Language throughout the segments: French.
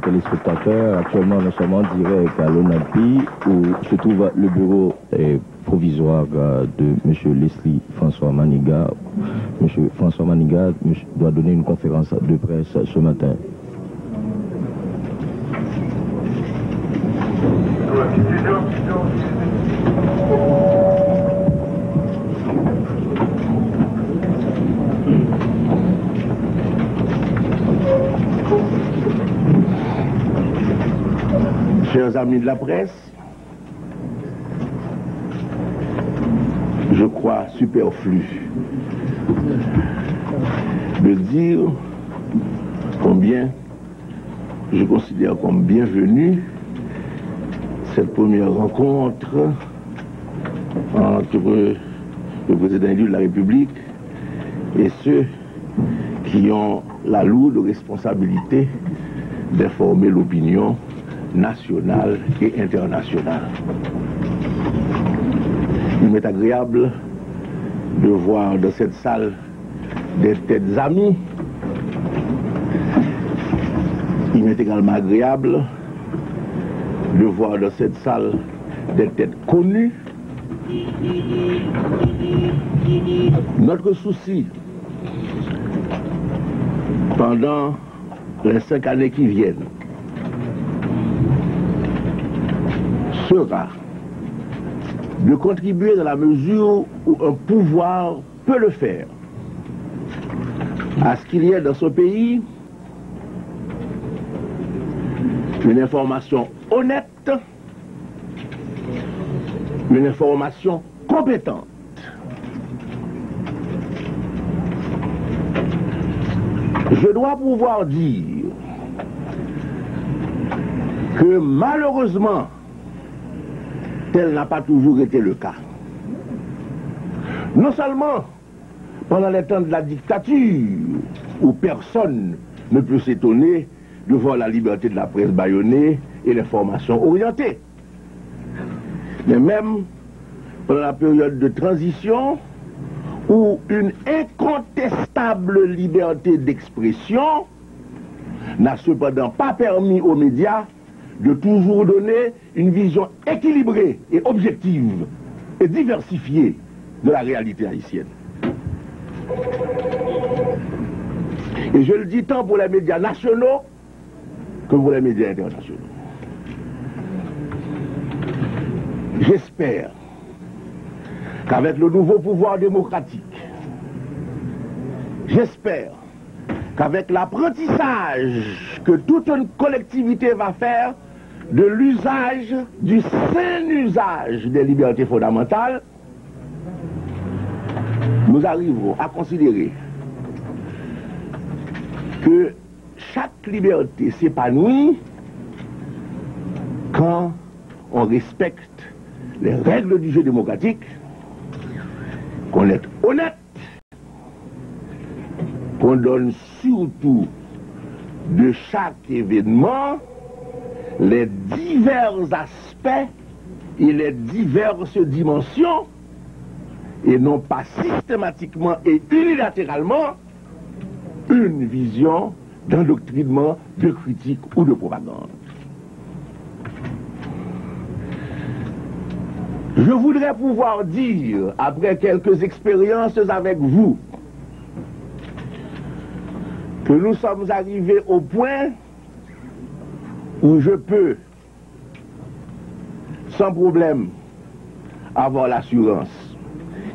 Téléspectateurs, actuellement nous sommes en direct à l'ONAPI où se trouve le bureau provisoire de M. Leslie François Maniga. M. François Maniga doit donner une conférence de presse ce matin. Chers amis de la presse, je crois superflu de dire combien je considère comme bienvenue cette première rencontre entre le président élu de la République et ceux qui ont la lourde responsabilité d'informer l'opinion nationale et internationale. Il m'est agréable de voir dans cette salle des têtes amies. Il m'est également agréable de voir dans cette salle des têtes connues. Notre souci pendant les 5 années qui viennent sera de contribuer dans la mesure où un pouvoir peut le faire à ce qu'il y ait dans ce pays une information honnête, une information compétente. Je dois pouvoir dire que malheureusement, tel n'a pas toujours été le cas. Non seulement pendant les temps de la dictature, où personne ne peut s'étonner de voir la liberté de la presse bâillonnée et l'information orientée, mais même pendant la période de transition, où une incontestable liberté d'expression n'a cependant pas permis aux médias de toujours donner une vision équilibrée et objective et diversifiée de la réalité haïtienne. Et je le dis tant pour les médias nationaux que pour les médias internationaux. J'espère qu'avec le nouveau pouvoir démocratique, j'espère qu'avec l'apprentissage que toute une collectivité va faire de l'usage, du sain usage des libertés fondamentales, nous arriverons à considérer que chaque liberté s'épanouit quand on respecte les règles du jeu démocratique, qu'on est honnête, qu'on donne surtout de chaque événement les divers aspects et les diverses dimensions, et non pas systématiquement et unilatéralement une vision d'endoctrinement, de critique ou de propagande. Je voudrais pouvoir dire, après quelques expériences avec vous, que nous sommes arrivés au point où je peux, sans problème, avoir l'assurance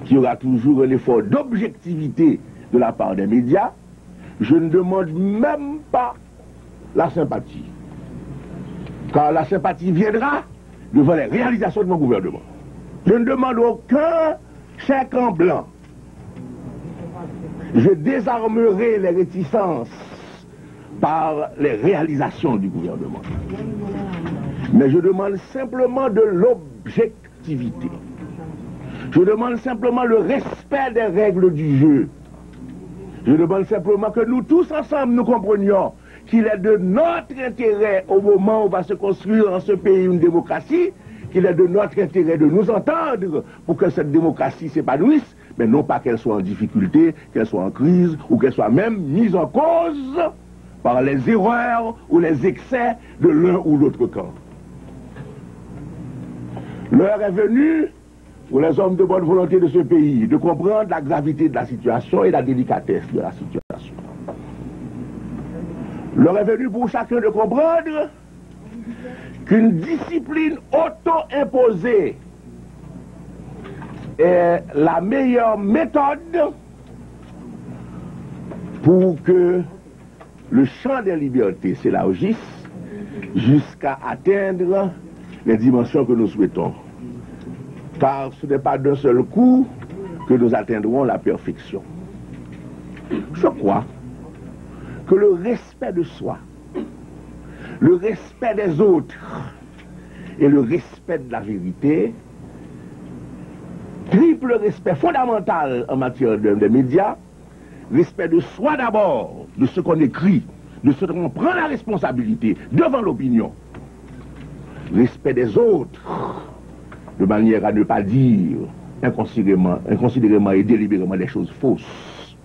qu'il y aura toujours un effort d'objectivité de la part des médias. Je ne demande même pas la sympathie, car la sympathie viendra devant les réalisations de mon gouvernement. Je ne demande aucun chèque en blanc. Je désarmerai les réticences par les réalisations du gouvernement. Mais je demande simplement de l'objectivité. Je demande simplement le respect des règles du jeu. Je demande simplement que nous tous ensemble nous comprenions qu'il est de notre intérêt au moment où va se construire en ce pays une démocratie, qu'il est de notre intérêt de nous entendre pour que cette démocratie s'épanouisse, mais non pas qu'elle soit en difficulté, qu'elle soit en crise ou qu'elle soit même mise en cause par les erreurs ou les excès de l'un ou l'autre camp. L'heure est venue pour les hommes de bonne volonté de ce pays de comprendre la gravité de la situation et la délicatesse de la situation. L'heure est venue pour chacun de comprendre qu'une discipline auto-imposée est la meilleure méthode pour que le champ des libertés s'élargisse jusqu'à atteindre les dimensions que nous souhaitons. Car ce n'est pas d'un seul coup que nous atteindrons la perfection. Je crois que le respect de soi, le respect des autres et le respect de la vérité, triple respect fondamental en matière des médias, respect de soi d'abord, de ce qu'on écrit, de ce qu'on prend la responsabilité devant l'opinion, respect des autres, de manière à ne pas dire inconsidérément et délibérément des choses fausses,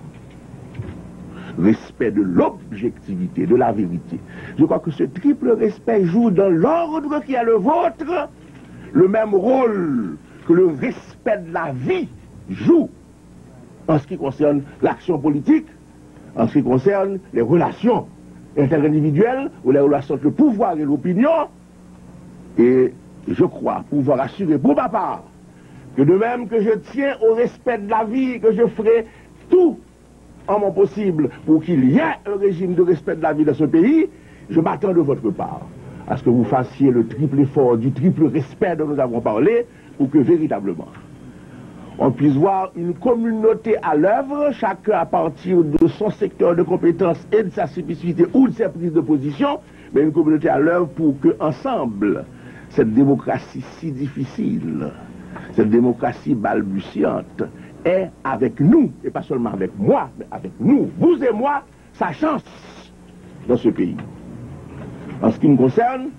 respect de l'objectivité, de la vérité. Je crois que ce triple respect joue dans l'ordre qui est le vôtre le même rôle que le respect de la vie joue en ce qui concerne l'action politique, en ce qui concerne les relations interindividuelles ou les relations entre le pouvoir et l'opinion. Et je crois pouvoir assurer pour ma part que de même que je tiens au respect de la vie, que je ferai tout en mon possible pour qu'il y ait un régime de respect de la vie dans ce pays, je m'attends de votre part à ce que vous fassiez le triple effort du triple respect dont nous avons parlé pour que véritablement on puisse voir une communauté à l'œuvre, chacun à partir de son secteur de compétences et de sa spécificité ou de ses prises de position, mais une communauté à l'œuvre pour que ensemble cette démocratie si difficile, cette démocratie balbutiante, ait avec nous, et pas seulement avec moi, mais avec nous, vous et moi, sa chance dans ce pays. En ce qui me concerne,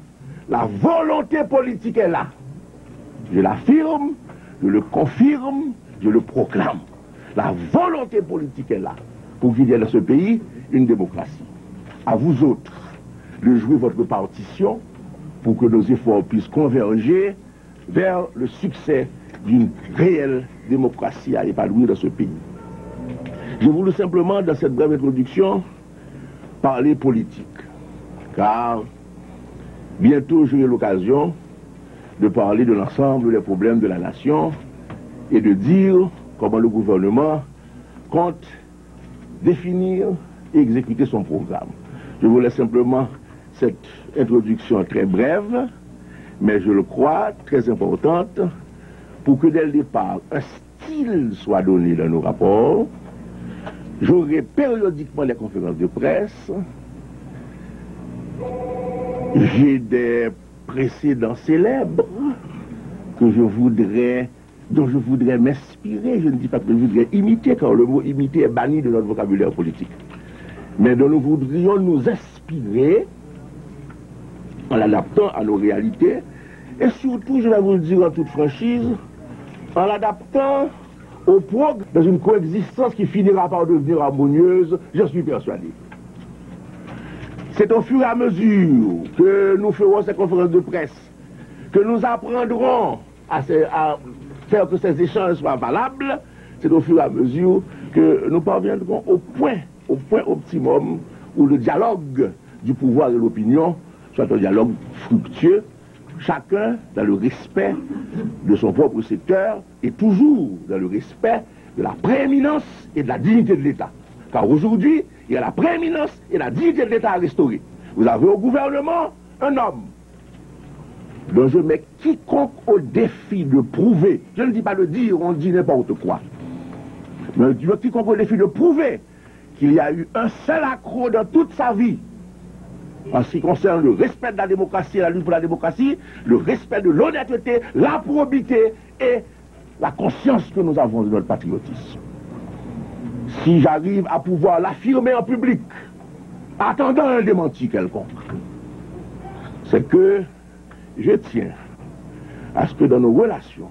la volonté politique est là. Je l'affirme, je le confirme, je le proclame. La volonté politique est là pour qu'il y ait dans ce pays une démocratie. À vous autres de jouer votre partition pour que nos efforts puissent converger vers le succès d'une réelle démocratie à épanouir dans ce pays. Je voulais simplement, dans cette brève introduction, parler politique, car bientôt j'aurai l'occasion de parler de l'ensemble des problèmes de la nation et de dire comment le gouvernement compte définir et exécuter son programme. Je voulais simplement cette introduction très brève, mais je le crois très importante, pour que dès le départ, un style soit donné dans nos rapports. J'aurai périodiquement des conférences de presse. J'ai des précédents célèbres dont je voudrais m'inspirer. Je ne dis pas que je voudrais imiter, car le mot imiter est banni de notre vocabulaire politique. Mais dont nous voudrions nous inspirer en l'adaptant à nos réalités, et surtout, je vais vous le dire en toute franchise, en l'adaptant au progrès dans une coexistence qui finira par devenir harmonieuse, je suis persuadé. C'est au fur et à mesure que nous ferons ces conférences de presse, que nous apprendrons à faire que ces échanges soient valables, c'est au fur et à mesure que nous parviendrons au point optimum où le dialogue du pouvoir et de l'opinion soit un dialogue fructueux, chacun dans le respect de son propre secteur et toujours dans le respect de la prééminence et de la dignité de l'État. Car aujourd'hui, il y a la prééminence et la dignité de l'État à restaurer. Vous avez au gouvernement un homme dont je mets quiconque au défi de prouver, je ne dis pas de dire, on dit n'importe quoi, mais je mets quiconque au défi de prouver qu'il y a eu un seul accroc dans toute sa vie en ce qui concerne le respect de la démocratie et la lutte pour la démocratie, le respect de l'honnêteté, la probité et la conscience que nous avons de notre patriotisme. Si j'arrive à pouvoir l'affirmer en public, attendant un démenti quelconque, c'est que je tiens à ce que dans nos relations,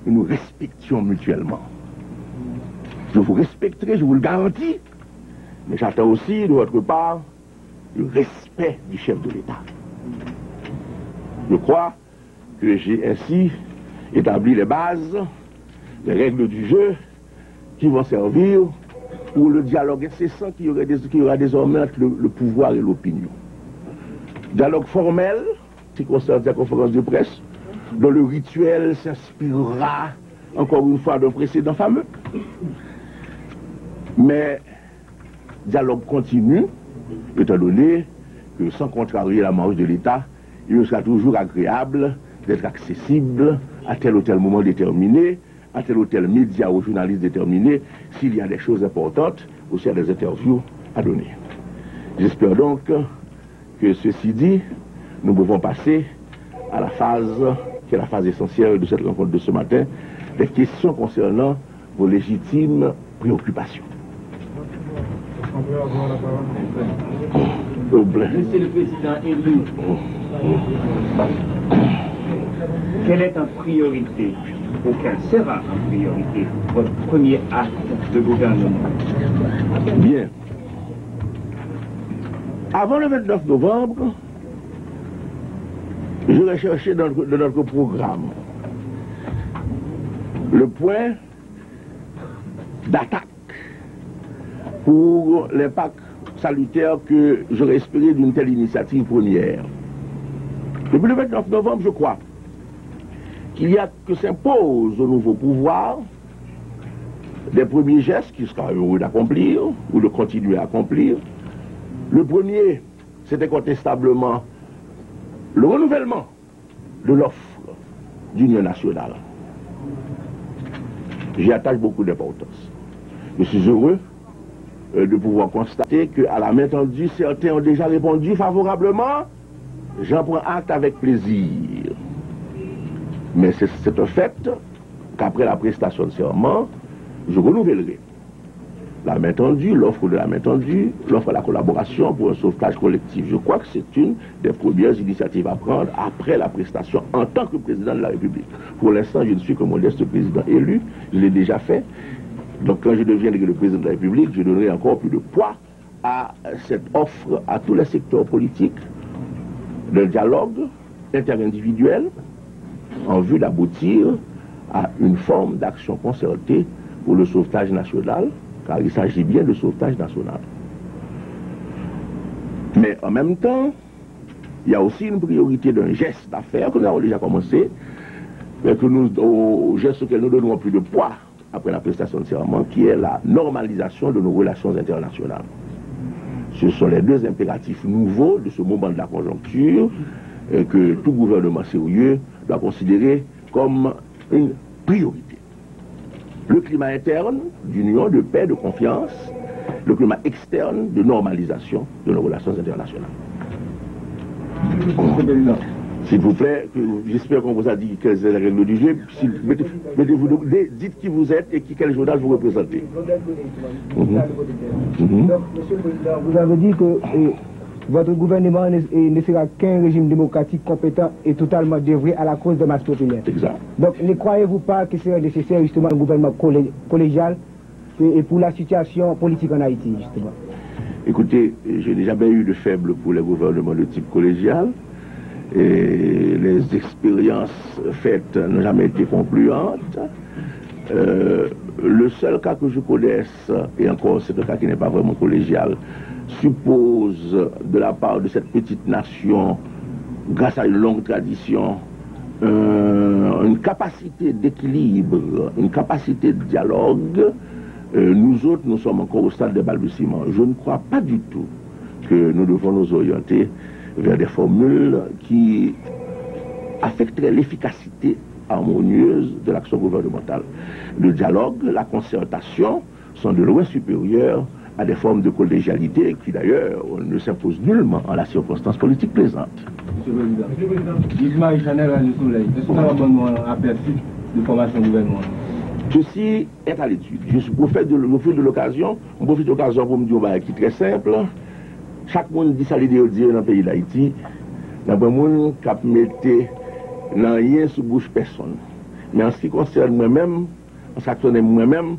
nous nous respections mutuellement. Je vous respecterai, je vous le garantis, mais j'attends aussi de votre part le respect du chef de l'État. Je crois que j'ai ainsi établi les bases, les règles du jeu qui vont servir pour le dialogue incessant qui y aura désormais entre le pouvoir et l'opinion. Dialogue formel qui concerne la conférence de presse, dont le rituel s'inspirera encore une fois d'un précédent fameux. Mais dialogue continu, étant donné que sans contrarier la marche de l'État, il sera toujours agréable d'être accessible à tel ou tel moment déterminé, à tel ou tel média ou journaliste déterminé, s'il y a des choses importantes ou s'il y a des interviews à donner. J'espère donc que ceci dit, nous pouvons passer à la phase qui est la phase essentielle de cette rencontre de ce matin, les questions concernant vos légitimes préoccupations. Monsieur le Président élu, quelle est en priorité, ou quelle sera en priorité, votre premier acte de gouvernement? Bien. Avant le 29 novembre, je vais chercher dans notre programme le point d'attaque pour l'impact salutaire que j'aurais espéré d'une telle initiative première. Depuis le 29 novembre, je crois qu'il y a que s'impose au nouveau pouvoir des premiers gestes qu'il sera heureux d'accomplir ou de continuer à accomplir. Le premier, c'était incontestablement le renouvellement de l'offre d'union nationale. J'y attache beaucoup d'importance. Je suis heureux de pouvoir constater qu'à la main tendue, certains ont déjà répondu favorablement. J'en prends acte avec plaisir. Mais c'est un fait qu'après la prestation de serment, je renouvellerai la main tendue, l'offre de la main tendue, l'offre de la collaboration pour un sauvetage collectif. Je crois que c'est une des premières initiatives à prendre après la prestation en tant que président de la République. Pour l'instant, je ne suis que modeste président élu, je l'ai déjà fait. Donc quand je deviendrai le président de la République, je donnerai encore plus de poids à cette offre à tous les secteurs politiques d'un dialogue interindividuel en vue d'aboutir à une forme d'action concertée pour le sauvetage national, car il s'agit bien de sauvetage national. Mais en même temps, il y a aussi une priorité d'un geste d'affaires que nous avons déjà commencé, mais au geste auquel nous donnons plus de poids après la prestation de serment, qui est la normalisation de nos relations internationales. Ce sont les deux impératifs nouveaux de ce moment de la conjoncture que tout gouvernement sérieux doit considérer comme une priorité. Le climat interne d'union, de paix, de confiance, le climat externe de normalisation de nos relations internationales. S'il vous plaît, j'espère qu'on vous a dit quelles sont les règles du jeu. Dites qui vous êtes et quel journal vous représentez. Donc, Monsieur le Président, vous avez dit que votre gouvernement ne sera qu'un régime démocratique compétent et totalement dévoué à la cause de masse populaire. Exact. Donc, ne croyez-vous pas que c'est nécessaire justement un gouvernement collégial et pour la situation politique en Haïti, justement? Écoutez, je n'ai jamais eu de faible pour les gouvernements de type collégial. Et les expériences faites n'ont jamais été concluantes. Le seul cas que je connaisse, et encore c'est un cas qui n'est pas vraiment collégial, suppose de la part de cette petite nation, grâce à une longue tradition, une capacité d'équilibre, une capacité de dialogue. Nous autres, nous sommes encore au stade de balbutiement. Je ne crois pas du tout que nous devons nous orienter vers des formules qui affecteraient l'efficacité harmonieuse de l'action gouvernementale. Le dialogue, la concertation sont de loin supérieurs à des formes de collégialité qui d'ailleurs ne s'imposent nullement en la circonstance politique présente. Monsieur le Président, Yves-Marie Chanel à le soleil, est-ce qu'on a un bon aperçu de formation gouvernementale? Ceci est à l'étude. Je suis profite de l'occasion, on profite de l'occasion pour me dire un qui est très simple. Chaque monde dit ça l'idée dans le pays d'Haïti. Il y a des gens qui mettent rien sous bouche personne. Mais en ce qui concerne moi-même, en ce qui concerne moi-même,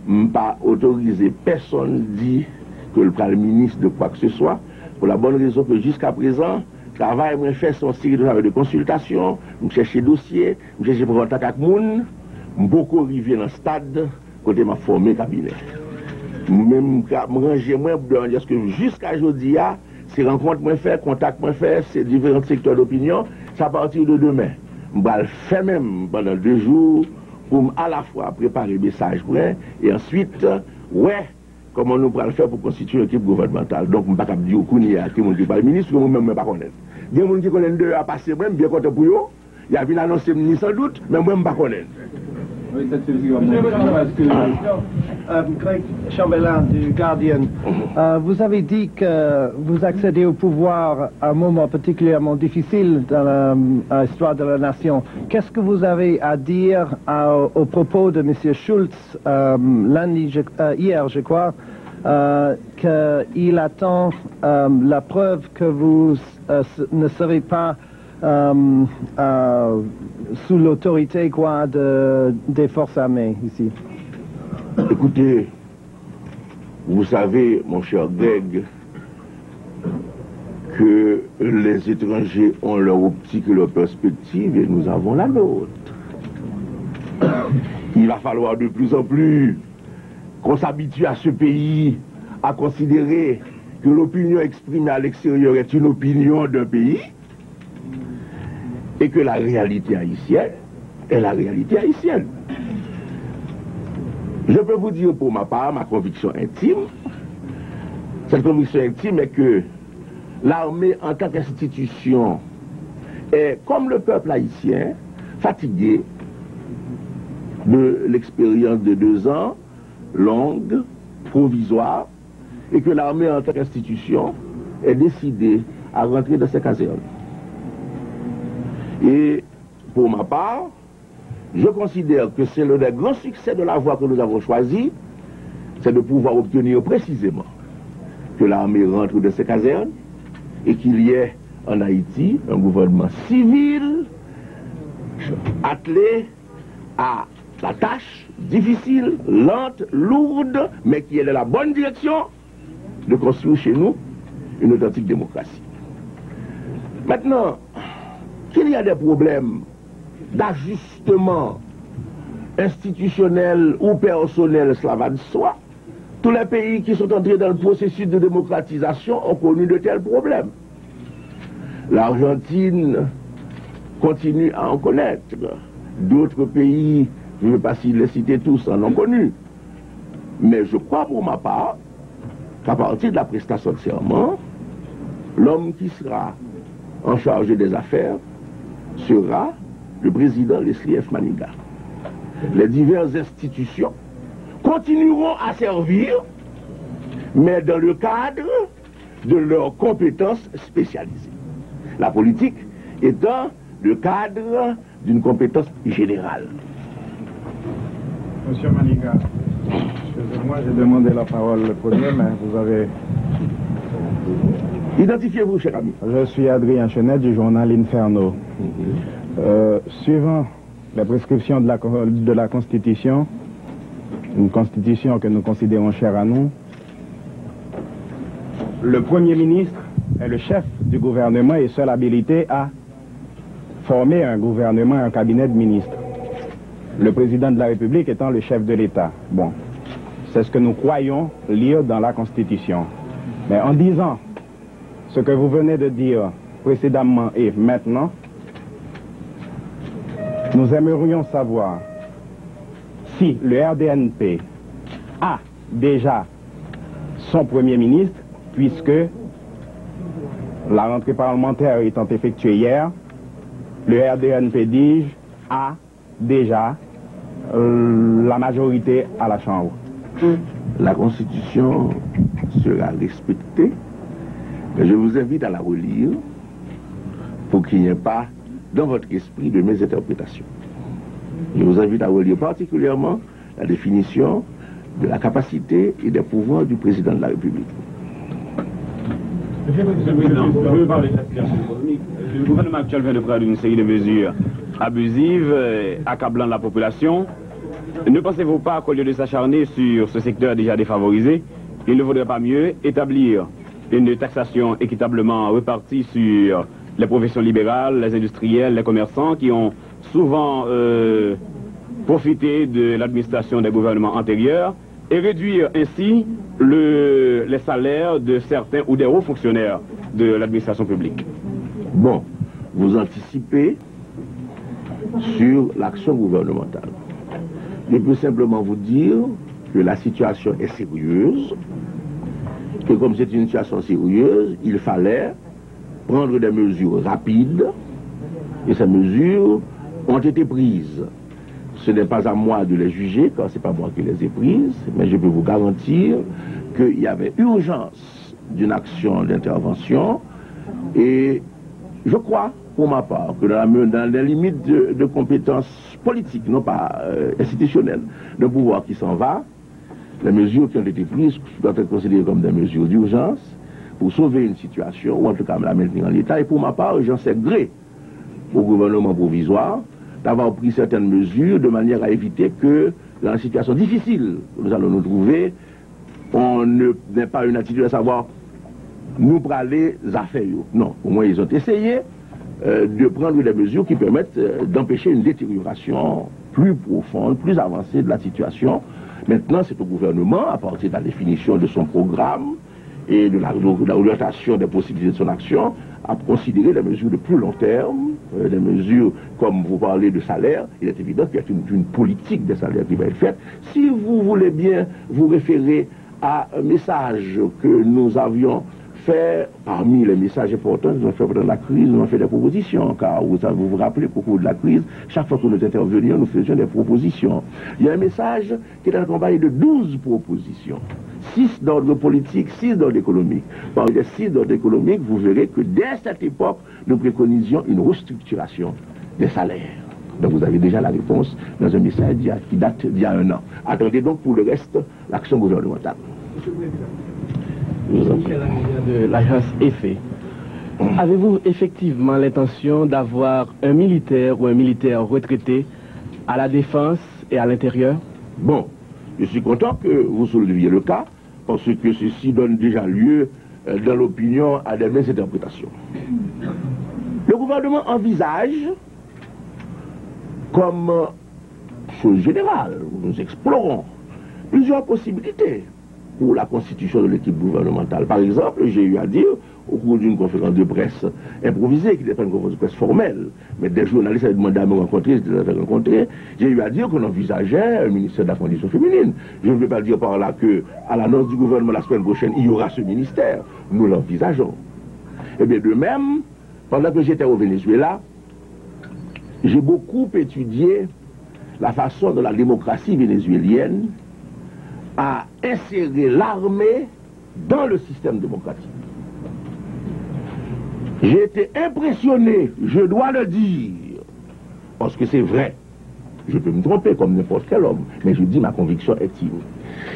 je ne peux pas autoriser personne dit que le Premier ministre de quoi que ce soit, Pour la bonne raison que jusqu'à présent, travail, moi, fait son série de travail de consultation, je cherche dossier, je cherche pour contact avec moun, beaucoup arrivé dans le stade, côté m'a formé cabinet. Même, ranger moi, parce que jusqu'à aujourd'hui, ces rencontres, moi, fait, contact, moi, fait, ces différents secteurs d'opinion, ça à partir de demain. Je vais le faire même pendant 2 jours, pour à la fois préparer des messages pour et ensuite, ouais, comment nous pourrons le faire pour constituer une équipe gouvernementale. Donc, je ne peux pas dire qu'il y a qui ne pas le ministre, que moi-même, je ne sais pas connaître. Il y a des gens qui connaissent 2 à passer, moi, bien content pour eux. Il y a vu l'annoncer sans doute, mais moi, je ne sais pas connaître. Oui, Greg Chambellan du Guardian, vous avez dit que vous accédez au pouvoir à un moment particulièrement difficile dans l'histoire de la nation. Qu'est-ce que vous avez à dire au propos de M. Schulz hier, je crois, qu'il attend la preuve que vous ne serez pas sous l'autorité des forces armées ici? Écoutez, vous savez, mon cher Greg, que les étrangers ont leur optique et leur perspective et nous avons la nôtre. Il va falloir de plus en plus qu'on s'habitue à ce pays à considérer que l'opinion exprimée à l'extérieur est une opinion d'un pays et que la réalité haïtienne est la réalité haïtienne. Je peux vous dire pour ma part, ma conviction intime, cette conviction intime est que l'armée en tant qu'institution est, comme le peuple haïtien, fatigué de l'expérience de 2 ans, longue, provisoire, et que l'armée en tant qu'institution est décidée à rentrer dans ses casernes. Et pour ma part, je considère que c'est l'un des grands succès de la voie que nous avons choisie, c'est de pouvoir obtenir précisément que l'armée rentre de ses casernes et qu'il y ait en Haïti un gouvernement civil attelé à la tâche difficile, lente, lourde, mais qui est dans la bonne direction de construire chez nous une authentique démocratie. Maintenant, qu'il y a des problèmes d'ajustement institutionnel ou personnel, cela va de soi. Tous les pays qui sont entrés dans le processus de démocratisation ont connu de tels problèmes. L'Argentine continue à en connaître. D'autres pays, je ne veux pas les citer tous, en ont connu. Mais je crois pour ma part qu'à partir de la prestation de serment, l'homme qui sera en charge des affaires sera le président Leslie F. Maniga. Les diverses institutions continueront à servir, mais dans le cadre de leurs compétences spécialisées. La politique étant le cadre d'une compétence générale. Monsieur Maniga, excusez-moi, j'ai demandé la parole le premier, mais vous avez... Identifiez-vous, cher ami. Je suis Adrien Chenet du journal Inferno. Suivant les prescriptions de la Constitution, une Constitution que nous considérons chère à nous, le Premier ministre est le chef du gouvernement et seul habilité à former un gouvernement et un cabinet de ministres. Le président de la République étant le chef de l'État. Bon, c'est ce que nous croyons lire dans la Constitution. Mais en disant ce que vous venez de dire précédemment et maintenant, nous aimerions savoir si le RDNP a déjà son Premier ministre, puisque la rentrée parlementaire étant effectuée hier, le RDNP, dis-je, a déjà la majorité à la Chambre. La Constitution sera respectée, mais je vous invite à la relire pour qu'il n'y ait pas dans votre esprit de mes interprétations. Je vous invite à relire particulièrement la définition de la capacité et des pouvoirs du président de la République. Monsieur le Président, je veux parler de la situation économique. Le gouvernement actuel vient de prendre une série de mesures abusives, accablant la population. Ne pensez-vous pas qu'au lieu de s'acharner sur ce secteur déjà défavorisé, il ne vaudrait pas mieux établir une taxation équitablement répartie sur les professions libérales, les industriels, les commerçants qui ont souvent profité de l'administration des gouvernements antérieurs et réduire ainsi les salaires de certains ou des hauts fonctionnaires de l'administration publique. Bon, vous anticipez sur l'action gouvernementale. Je peux simplement vous dire que la situation est sérieuse, que comme c'est une situation sérieuse, il fallait prendre des mesures rapides, et ces mesures ont été prises. Ce n'est pas à moi de les juger, car ce n'est pas moi qui les ai prises, mais je peux vous garantir qu'il y avait urgence d'une action d'intervention, et je crois, pour ma part, que dans les limites de compétences politiques, non pas institutionnelles, d'un pouvoir qui s'en va, les mesures qui ont été prises doivent être considérées comme des mesures d'urgence pour sauver une situation, ou en tout cas la maintenir en l'état. Et pour ma part, j'en sais gré au gouvernement provisoire d'avoir pris certaines mesures de manière à éviter que, dans la situation difficile que nous allons nous trouver, on n'ait pas une attitude à savoir nous praler affaires. Non, au moins ils ont essayé de prendre des mesures qui permettent d'empêcher une détérioration plus profonde, plus avancée de la situation. Maintenant, c'est au gouvernement, à partir de la définition de son programme et de l'orientation des possibilités de son action, à considérer des mesures de plus long terme, des mesures comme vous parlez de salaire. Il est évident qu'il y a une politique des salaires qui va être faite. Si vous voulez bien vous référer à un message que nous avions fait, parmi les messages importants que nous avons fait pendant la crise, nous avons fait des propositions, car vous vous rappelez qu'au cours de la crise, chaque fois que nous intervenions, nous faisions des propositions. Il y a un message qui est accompagné de 12 propositions, 6 d'ordre politique, 6 d'ordre économique. Parmi les 6 d'ordre économique, vous verrez que dès cette époque, nous préconisions une restructuration des salaires. Donc vous avez déjà la réponse dans un message qui date d'il y a 1 an. Attendez donc pour le reste l'action gouvernementale. De l'agence EFE, avez-vous effectivement l'intention d'avoir un militaire ou un militaire retraité à la défense et à l'intérieur? Bon, je suis content que vous souleviez le cas, parce que ceci donne déjà lieu, dans l'opinion, à des mésinterprétations. Le gouvernement envisage, comme chose générale, nous explorons plusieurs possibilités pour la constitution de l'équipe gouvernementale. Par exemple, j'ai eu à dire, au cours d'une conférence de presse improvisée, qui n'est pas une conférence de presse formelle, mais des journalistes avaient demandé à me rencontrer, je les avais rencontrés, j'ai eu à dire qu'on envisageait un ministère de la condition féminine. Je ne veux pas dire par là qu'à l'annonce du gouvernement la semaine prochaine, il y aura ce ministère. Nous l'envisageons. Et bien de même, pendant que j'étais au Venezuela, j'ai beaucoup étudié la façon dont la démocratie vénézuélienne à insérer l'armée dans le système démocratique. J'ai été impressionné, je dois le dire, parce que c'est vrai. Je peux me tromper comme n'importe quel homme, mais je dis ma conviction intime.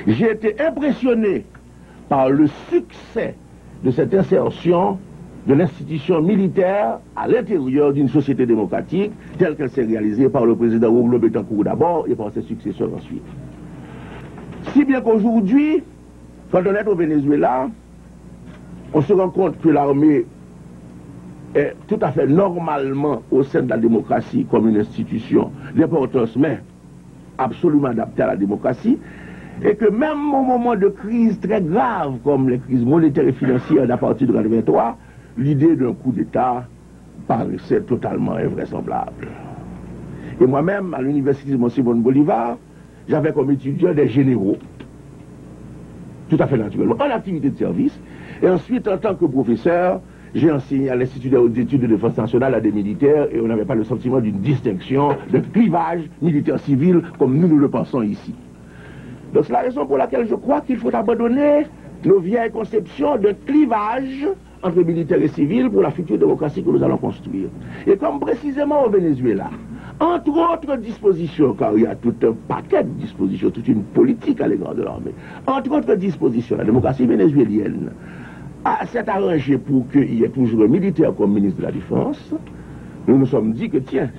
J'ai été impressionné par le succès de cette insertion de l'institution militaire à l'intérieur d'une société démocratique telle qu'elle s'est réalisée par le président Rouglo Betancourt d'abord et par ses successeurs ensuite. Si bien qu'aujourd'hui, quand on est au Venezuela, on se rend compte que l'armée est tout à fait normalement au sein de la démocratie comme une institution d'importance, mais absolument adaptée à la démocratie, et que même au moment de crises très graves comme les crises monétaires et financières d'à partir de 1923, l'idée d'un coup d'État paraissait totalement invraisemblable. Et moi-même, à l'université de Simon Bolivar, j'avais comme étudiant des généraux, tout à fait naturellement, en activité de service, et ensuite, en tant que professeur, j'ai enseigné à l'Institut d'études de défense nationale à des militaires, et on n'avait pas le sentiment d'une distinction, de clivage militaire-civil, comme nous le pensons ici. Donc c'est la raison pour laquelle je crois qu'il faut abandonner nos vieilles conceptions de clivage entre militaires et civils pour la future démocratie que nous allons construire. Et comme précisément au Venezuela, entre autres dispositions, car il y a tout un paquet de dispositions, toute une politique à l'égard de l'armée, entre autres dispositions, la démocratie vénézuélienne s'est arrangée pour qu'il y ait toujours un militaire comme ministre de la Défense. Nous nous sommes dit que, tiens,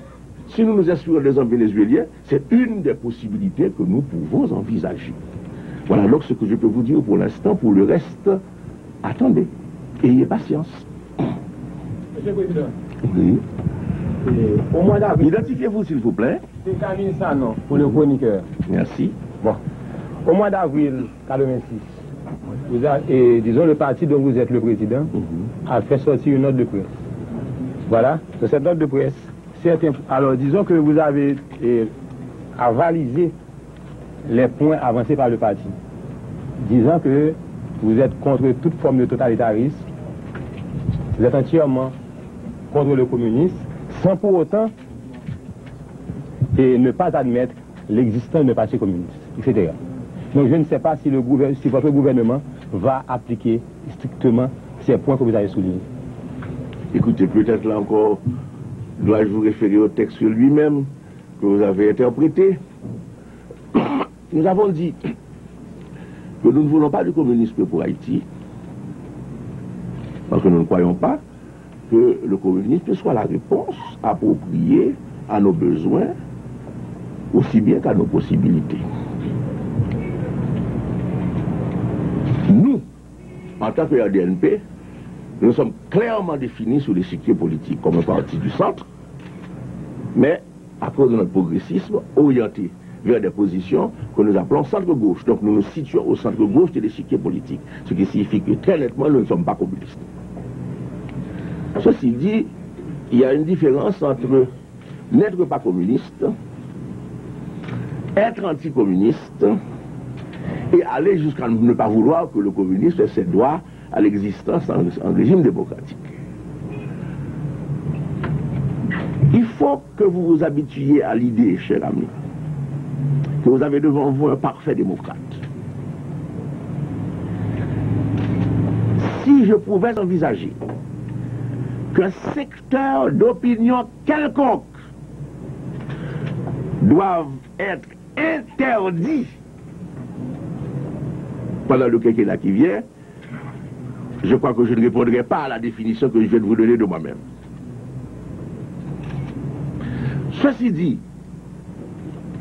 si nous nous inspirons des hommes vénézuéliens, c'est une des possibilités que nous pouvons envisager. Voilà donc ce que je peux vous dire pour l'instant. Pour le reste, attendez. Ayez patience. Monsieur le Président. Oui. Au mois d'avril. Identifiez-vous, s'il vous plaît. C'est Camille Sanon, pour le chroniqueur. Merci. Bon. Au mois d'avril 86, disons le parti dont vous êtes le président a fait sortir une note de presse. Voilà. Dans cette note de presse, alors disons que vous avez avalisé les points avancés par le parti, disant que vous êtes contre toute forme de totalitarisme, vous êtes entièrement contre le communisme, sans pour autant ne pas admettre l'existence d'un parti communiste, etc. Donc je ne sais pas si votre gouvernement va appliquer strictement ces points que vous avez soulignés. Écoutez, peut-être là encore, dois-je vous référer au texte lui-même que vous avez interprété. Nous avons dit que nous ne voulons pas du communisme pour Haïti, parce que nous ne croyons pas que le communisme soit la réponse appropriée à nos besoins, aussi bien qu'à nos possibilités. Nous, en tant que RDNP, nous sommes clairement définis sur l'échiquier politique comme un parti du centre, mais à cause de notre progressisme, orienté vers des positions que nous appelons centre-gauche. Donc nous nous situons au centre-gauche de l'échiquier politique, ce qui signifie que très nettement nous ne sommes pas communistes. Ceci dit, il y a une différence entre n'être pas communiste, être anticommuniste et aller jusqu'à ne pas vouloir que le communisme ait ses droits à l'existence en régime démocratique. Il faut que vous vous habituiez à l'idée, cher ami, que vous avez devant vous un parfait démocrate. Si je pouvais envisager qu'un secteur d'opinion quelconque doive être interdit pendant le quinquennat qui vient, je crois que je ne répondrai pas à la définition que je viens de vous donner de moi-même. Ceci dit,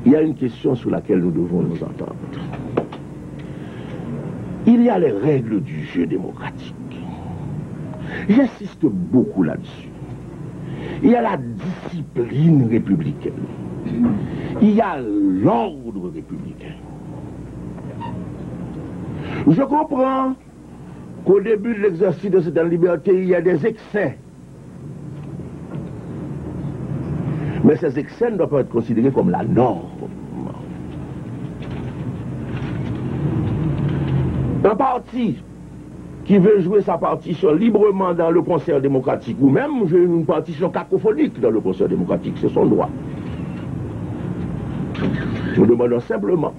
il y a une question sur laquelle nous devons nous entendre. Il y a les règles du jeu démocratique. J'insiste beaucoup là-dessus. Il y a la discipline républicaine. Il y a l'ordre républicain. Je comprends qu'au début de l'exercice de cette liberté, il y a des excès. Mais ces excès ne doivent pas être considérés comme la norme. Un parti qui veut jouer sa partition librement dans le concert démocratique, ou même jouer une partition cacophonique dans le concert démocratique, c'est son droit. Nous demandons simplement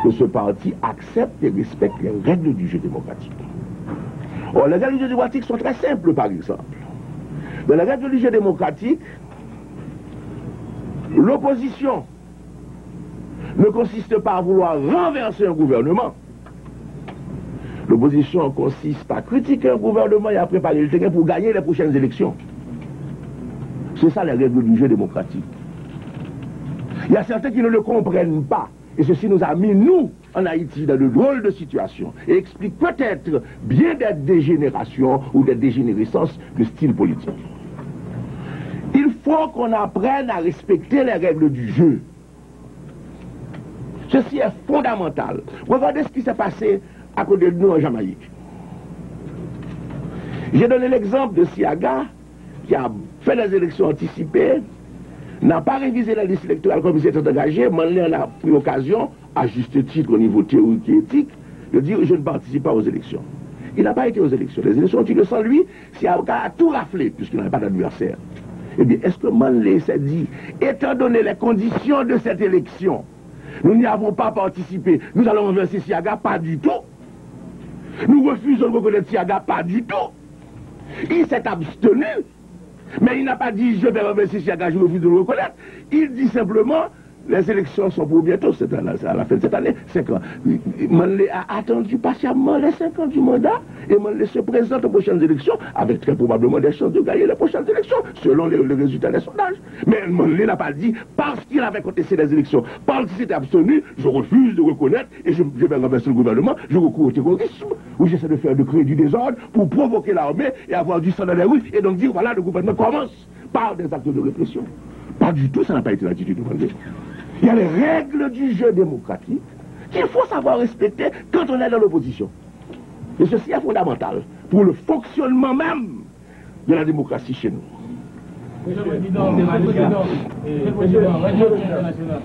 que ce parti accepte et respecte les règles du jeu démocratique. Or, les règles du jeu démocratique sont très simples, par exemple. Dans les règles du jeu démocratique, l'opposition ne consiste pas à vouloir renverser un gouvernement. L'opposition consiste à critiquer un gouvernement et à préparer le terrain pour gagner les prochaines élections. C'est ça les règles du jeu démocratique. Il y a certains qui ne le comprennent pas. Et ceci nous a mis, nous, en Haïti, dans de drôles de situations. Et explique peut-être bien des dégénérations ou des dégénérescences de style politique. Il faut qu'on apprenne à respecter les règles du jeu. Ceci est fondamental. Regardez ce qui s'est passé à côté de nous en Jamaïque. J'ai donné l'exemple de Siaga, qui a fait des élections anticipées, n'a pas révisé la liste électorale comme il s'était engagé. Manley en a pris occasion, à juste titre au niveau théorique et éthique, de dire je ne participe pas aux élections. Il n'a pas été aux élections. Les élections ont eu le sang, lui, Siaga a tout raflé, puisqu'il n'avait pas d'adversaire. Eh bien, est-ce que Manley s'est dit, étant donné les conditions de cette élection, nous n'y avons pas participé, nous allons renverser Siaga? Pas du tout. Nous refusons de reconnaître Siaga? Pas du tout. Il s'est abstenu, mais il n'a pas dit je vais renverser Siaga, je refuse de le reconnaître. Il dit simplement les élections sont pour bientôt, c'est à la fin de cette année, 5 ans. Manlé a attendu patiemment les 5 ans du mandat et Manlé se présente aux prochaines élections avec très probablement des chances de gagner les prochaines élections, selon les résultats des sondages. Mais Manlé n'a pas dit, parce qu'il avait contesté les élections, parce qu'il s'était abstenu, je refuse de reconnaître et je vais renverser le gouvernement, je recours au terrorisme, où j'essaie de créer du désordre pour provoquer l'armée et avoir du sang dans les rues et donc dire, voilà, le gouvernement commence par des actes de répression. Pas du tout, ça n'a pas été l'attitude de Manlé. Il y a les règles du jeu démocratique qu'il faut savoir respecter quand on est dans l'opposition. Et ceci est fondamental pour le fonctionnement même de la démocratie chez nous. Monsieur le Président, Radio Internationale.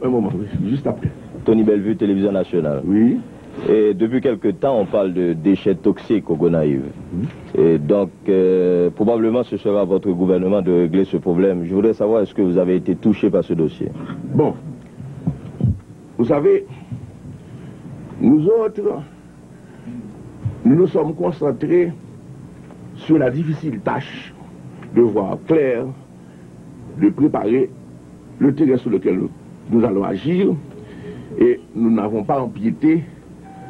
Un moment, oui, juste après. Tony Bellevue, Télévision Nationale. Oui. Et depuis quelque temps, on parle de déchets toxiques au Gonaïve. Et donc, probablement, ce sera votre gouvernement de régler ce problème. Je voudrais savoir, est-ce que vous avez été touché par ce dossier? Bon. Vous savez, nous autres, nous nous sommes concentrés sur la difficile tâche de voir clair, de préparer le terrain sur lequel nous allons agir, et nous n'avons pas empiété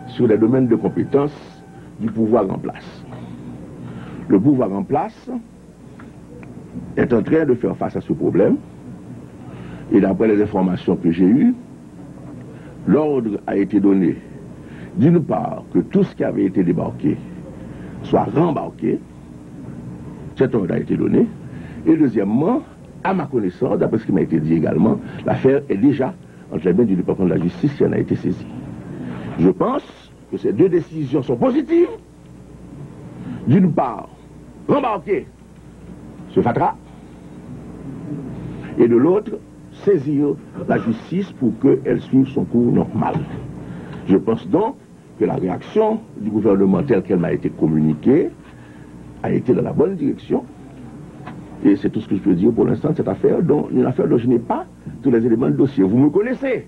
sur les domaines de compétences du pouvoir en place. Le pouvoir en place est en train de faire face à ce problème, et d'après les informations que j'ai eues, l'ordre a été donné, d'une part, que tout ce qui avait été débarqué soit rembarqué, cet ordre a été donné, et deuxièmement, à ma connaissance, d'après ce qui m'a été dit également, l'affaire est déjà entre les mains du département de la justice qui en a été saisie. Je pense que ces deux décisions sont positives. D'une part, rembarquer ce fatras, et de l'autre, saisir la justice pour qu'elle suive son cours normal. Je pense donc que la réaction du gouvernement telle qu'elle m'a été communiquée a été dans la bonne direction. Et c'est tout ce que je peux dire pour l'instant de cette affaire, une affaire dont je n'ai pas tous les éléments de dossier. Vous me connaissez.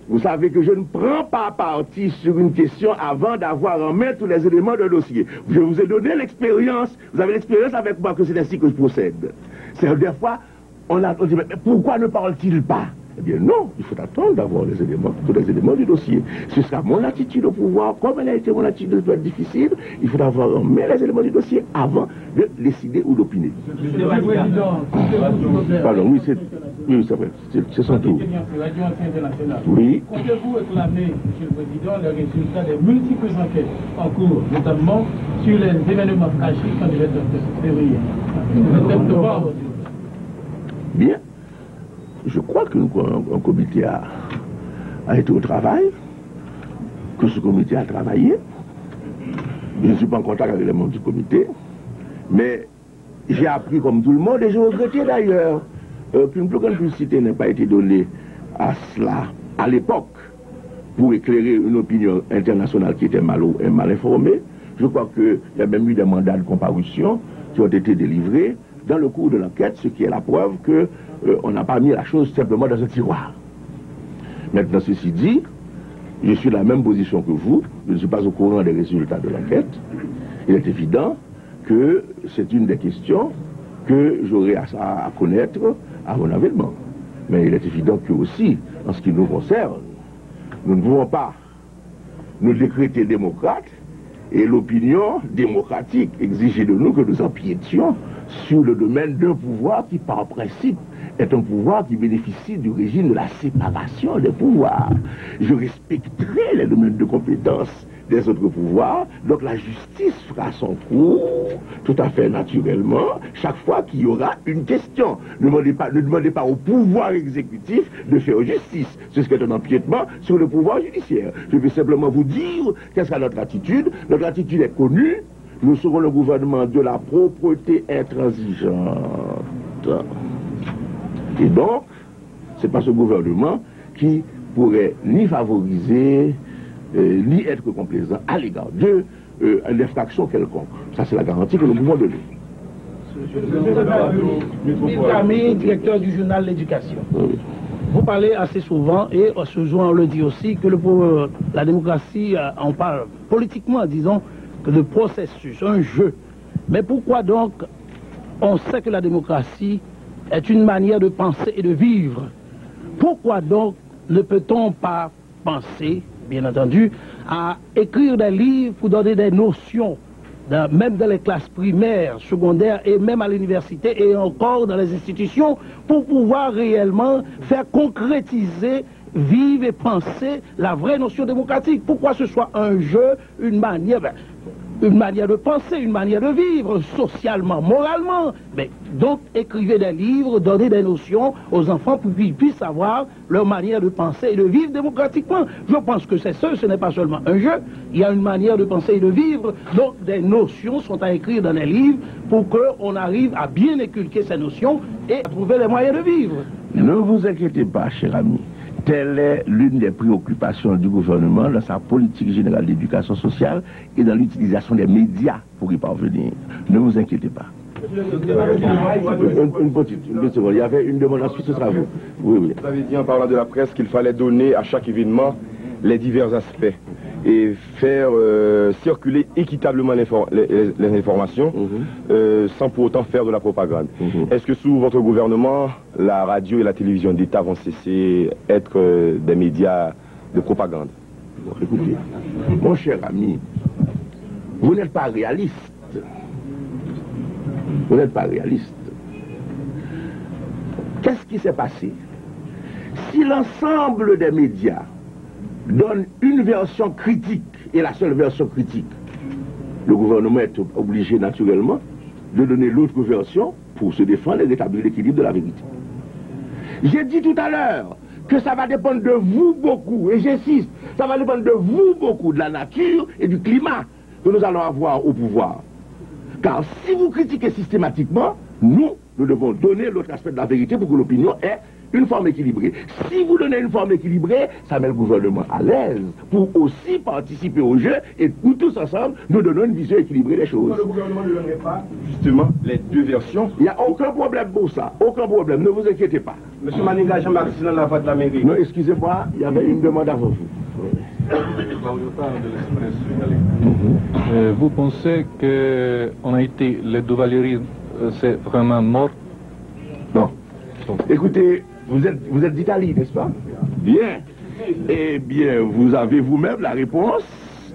Vous savez que je ne prends pas parti sur une question avant d'avoir en main tous les éléments de dossier. Je vous ai donné l'expérience, vous avez l'expérience avec moi que c'est ainsi que je procède. C'est des fois, on dit, mais pourquoi ne parle-t-il pas? Eh bien non, il faut attendre d'avoir les éléments, tous les éléments du dossier. Ce sera mon attitude au pouvoir, comme elle a été mon attitude de difficile, il faut avoir en main les éléments du dossier avant de décider ou d'opiner. Pardon, oui, c'est vrai, c'est son tour. Oui. Comptez-vous réclamer, Monsieur le Président, le résultat des multiples enquêtes en cours, notamment sur les événements tragiques en 27 février? Bien. Je crois qu'un comité a été au travail, que ce comité a travaillé. Je ne suis pas en contact avec les membres du comité, mais j'ai appris comme tout le monde, et j'ai regretté d'ailleurs qu'une plus grande publicité n'ait pas été donnée à cela à l'époque pour éclairer une opinion internationale qui était mal informée. Je crois qu'il y a même eu des mandats de comparution qui ont été délivrés dans le cours de l'enquête, ce qui est la preuve que on n'a pas mis la chose simplement dans un tiroir. Maintenant, ceci dit, je suis dans la même position que vous, je ne suis pas au courant des résultats de l'enquête. Il est évident que c'est une des questions que j'aurai à connaître à mon avènement. Mais il est évident que aussi, en ce qui nous concerne, nous ne pouvons pas nous décréter démocrates et l'opinion démocratique exigeait de nous que nous empiétions sur le domaine d'un pouvoir qui, par principe, est un pouvoir qui bénéficie du régime de la séparation des pouvoirs. Je respecterai les domaines de compétences des autres pouvoirs, donc la justice fera son cours tout à fait naturellement chaque fois qu'il y aura une question. Ne demandez pas au pouvoir exécutif de faire justice, c'est ce qui est un empiètement sur le pouvoir judiciaire. Je vais simplement vous dire quelle sera notre attitude. Notre attitude est connue. Nous serons le gouvernement de la propreté intransigeante. Et donc, c'est pas ce gouvernement qui pourrait ni favoriser, ni être complaisant à l'égard de l'infraction quelconque. Ça, c'est la garantie que nous pouvons donner. Camille, directeur du journal L'Éducation. Oui. Vous parlez assez souvent, et souvent on le dit aussi, que la démocratie, on parle politiquement, disons, que de processus, un jeu. Mais pourquoi donc on sait que la démocratie est une manière de penser et de vivre. Pourquoi donc ne peut-on pas penser, bien entendu, à écrire des livres pour donner des notions, même dans les classes primaires, secondaires et même à l'université et encore dans les institutions, pour pouvoir réellement faire concrétiser, vivre et penser la vraie notion démocratique. Pourquoi ce soit un jeu, une manière de penser, une manière de vivre, socialement, moralement. Mais donc, écrivez des livres, donnez des notions aux enfants pour qu'ils puissent savoir leur manière de penser et de vivre démocratiquement. Je pense que c'est ça, ce n'est pas seulement un jeu, il y a une manière de penser et de vivre. Donc, des notions sont à écrire dans les livres pour qu'on arrive à bien inculquer ces notions et à trouver les moyens de vivre. Ne vous inquiétez pas, cher ami. Telle est l'une des préoccupations du gouvernement dans sa politique générale d'éducation sociale et dans l'utilisation des médias pour y parvenir. Ne vous inquiétez pas. Une petite seconde. Il y avait une demande ensuite, ce sera vous. Oui, oui. Vous avez dit en parlant de la presse qu'il fallait donner à chaque événement les divers aspects et faire circuler équitablement les informations sans pour autant faire de la propagande. Est-ce que sous votre gouvernement, la radio et la télévision d'État vont cesser d'être des médias de propagande? Bon, écoutez, mon cher ami, vous n'êtes pas réaliste. Vous n'êtes pas réaliste. Qu'est-ce qui s'est passé? Si l'ensemble des médias donne une version critique, et la seule version critique, le gouvernement est obligé naturellement de donner l'autre version pour se défendre et rétablir l'équilibre de la vérité. J'ai dit tout à l'heure que ça va dépendre de vous beaucoup, et j'insiste, ça va dépendre de vous beaucoup, de la nature et du climat que nous allons avoir au pouvoir. Car si vous critiquez systématiquement, nous devons donner l'autre aspect de la vérité pour que l'opinion ait une forme équilibrée. Si vous donnez une forme équilibrée, ça met le gouvernement à l'aise pour aussi participer au jeu et nous tous ensemble, nous donnons une vision équilibrée des choses. Le gouvernement ne donnerait pas justement les deux versions. Il n'y a aucun problème pour ça, aucun problème, ne vous inquiétez pas. Monsieur Maniga, Jean-Marc, c'est dans la voie de la mairie. Non, excusez-moi, il y avait une demande avant vous. Vous pensez que les Duvalier, c'est vraiment mort? Non. Écoutez, vous êtes d'Italie, n'est-ce pas? Bien. Eh bien, vous avez vous-même la réponse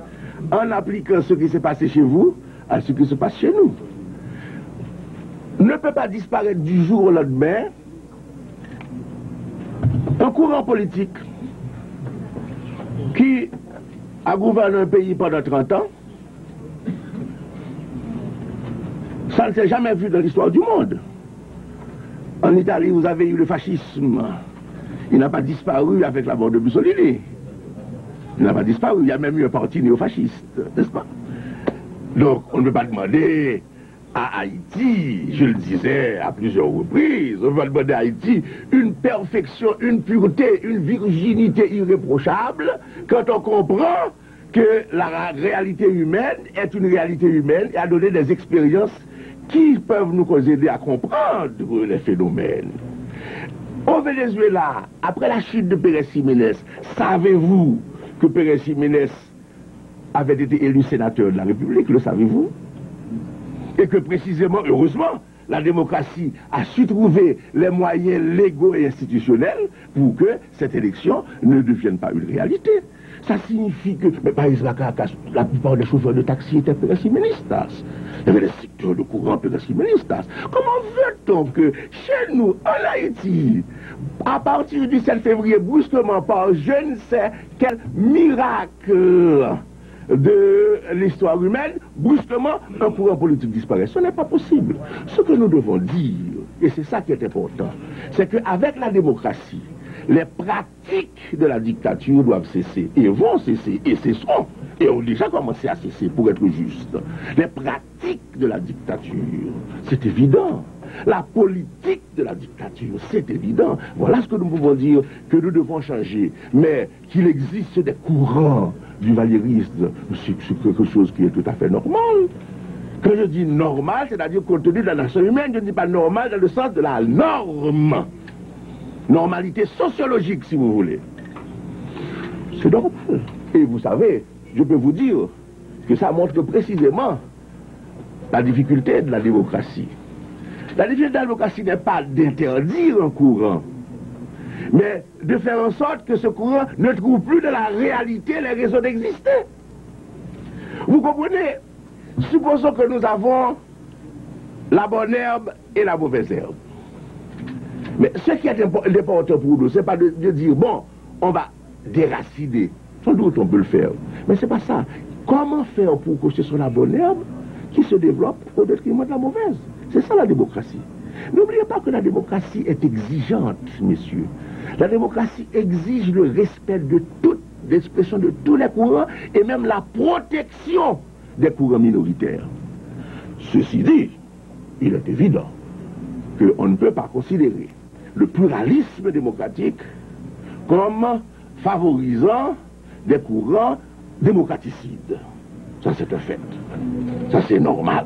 en appliquant ce qui s'est passé chez vous à ce qui se passe chez nous. Ne peut pas disparaître du jour au lendemain un courant politique qui a gouverné un pays pendant 30 ans. Ça ne s'est jamais vu dans l'histoire du monde. En Italie, vous avez eu le fascisme. Il n'a pas disparu avec la mort de Mussolini. Il n'a pas disparu. Il y a même eu un parti néofasciste, n'est-ce pas? Donc, on ne peut pas demander à Haïti, je le disais à plusieurs reprises, on va demander à Haïti une perfection, une pureté, une virginité irréprochable quand on comprend que la réalité humaine est une réalité humaine et a donné des expériences qui peuvent nous aider à comprendre les phénomènes. Au Venezuela, après la chute de Pérez Jiménez, savez-vous que Pérez Jiménez avait été élu sénateur de la République, le savez-vous? Et que précisément, heureusement, la démocratie a su trouver les moyens légaux et institutionnels pour que cette élection ne devienne pas une réalité. Ça signifie que, mais par exemple, à Caracas, la plupart des chauffeurs de taxi étaient pérésiménistas. Il y avait des secteurs de courant pérésiménistas. Comment veut-on que chez nous, en Haïti, à partir du 7 février, brusquement, par je ne sais quel miracle de l'histoire humaine, brusquement, un courant politique disparaît? Ce n'est pas possible. Ce que nous devons dire, et c'est ça qui est important, c'est qu'avec la démocratie, les pratiques de la dictature doivent cesser, et vont cesser, et cesseront, et ont déjà commencé à cesser, pour être juste. Les pratiques de la dictature, c'est évident. La politique de la dictature, c'est évident. Voilà ce que nous pouvons dire, que nous devons changer. Mais qu'il existe des courants du valierisme, c'est quelque chose qui est tout à fait normal. Quand je dis normal, c'est-à-dire compte tenu de la nation humaine, je ne dis pas normal dans le sens de la norme. Normalité sociologique, si vous voulez. C'est normal. Et vous savez, je peux vous dire que ça montre précisément la difficulté de la démocratie. La définition de la démocratie n'est pas d'interdire un courant, mais de faire en sorte que ce courant ne trouve plus de la réalité les raisons d'exister. Vous comprenez? Supposons que nous avons la bonne herbe et la mauvaise herbe. Mais ce qui est important pour nous, ce n'est pas de dire, bon, on va déraciner. Sans doute on peut le faire. Mais ce n'est pas ça. Comment faire pour que ce soit la bonne herbe qui se développe au détriment de la mauvaise? C'est ça la démocratie. N'oubliez pas que la démocratie est exigeante, messieurs. La démocratie exige le respect de toute l'expression de tous les courants et même la protection des courants minoritaires. Ceci dit, il est évident qu'on ne peut pas considérer le pluralisme démocratique comme favorisant des courants démocraticides. Ça, c'est un fait. Ça, c'est normal.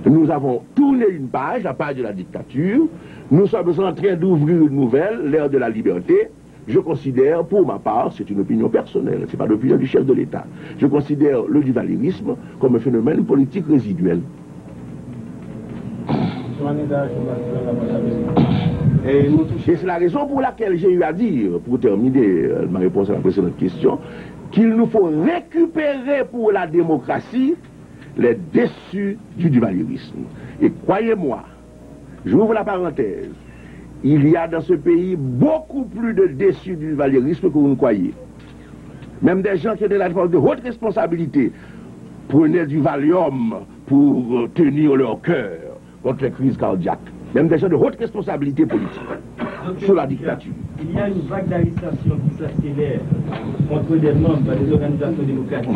Nous avons tourné une page, la page de la dictature. Nous sommes en train d'ouvrir une nouvelle, l'ère de la liberté. Je considère, pour ma part, c'est une opinion personnelle, ce n'est pas l'opinion du chef de l'État. Je considère le duvalierisme comme un phénomène politique résiduel. Et c'est la raison pour laquelle j'ai eu à dire, pour terminer ma réponse à la précédente question, qu'il nous faut récupérer pour la démocratie les déçus du duvalierisme. Et croyez-moi, j'ouvre la parenthèse, il y a dans ce pays beaucoup plus de déçus du duvalierisme que vous ne croyez. Même des gens qui étaient là de haute responsabilité prenaient du Valium pour tenir leur cœur contre les crises cardiaques. Même des gens de haute responsabilité politique sous la dictature. Il y a une vague d'arrestations qui s'accélère contre des membres des organisations démocratiques.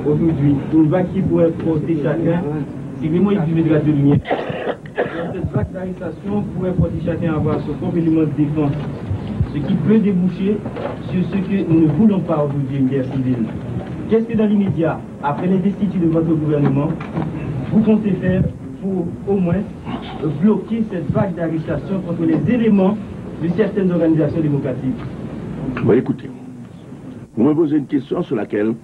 Aujourd'hui, une vague qui pourrait porter chacun, c'est vraiment une de la lumière. Cette vague d'arrestation pourrait porter chacun à avoir son propre élément de défense, ce qui peut déboucher sur ce que nous ne voulons pas aujourd'hui, une guerre civile. Qu'est-ce que dans l'immédiat, après les destituts de votre gouvernement, vous comptez faire pour au moins bloquer cette vague d'arrestation contre les éléments de certaines organisations démocratiques? Bon, écoutez, vous me posez une question sur laquelle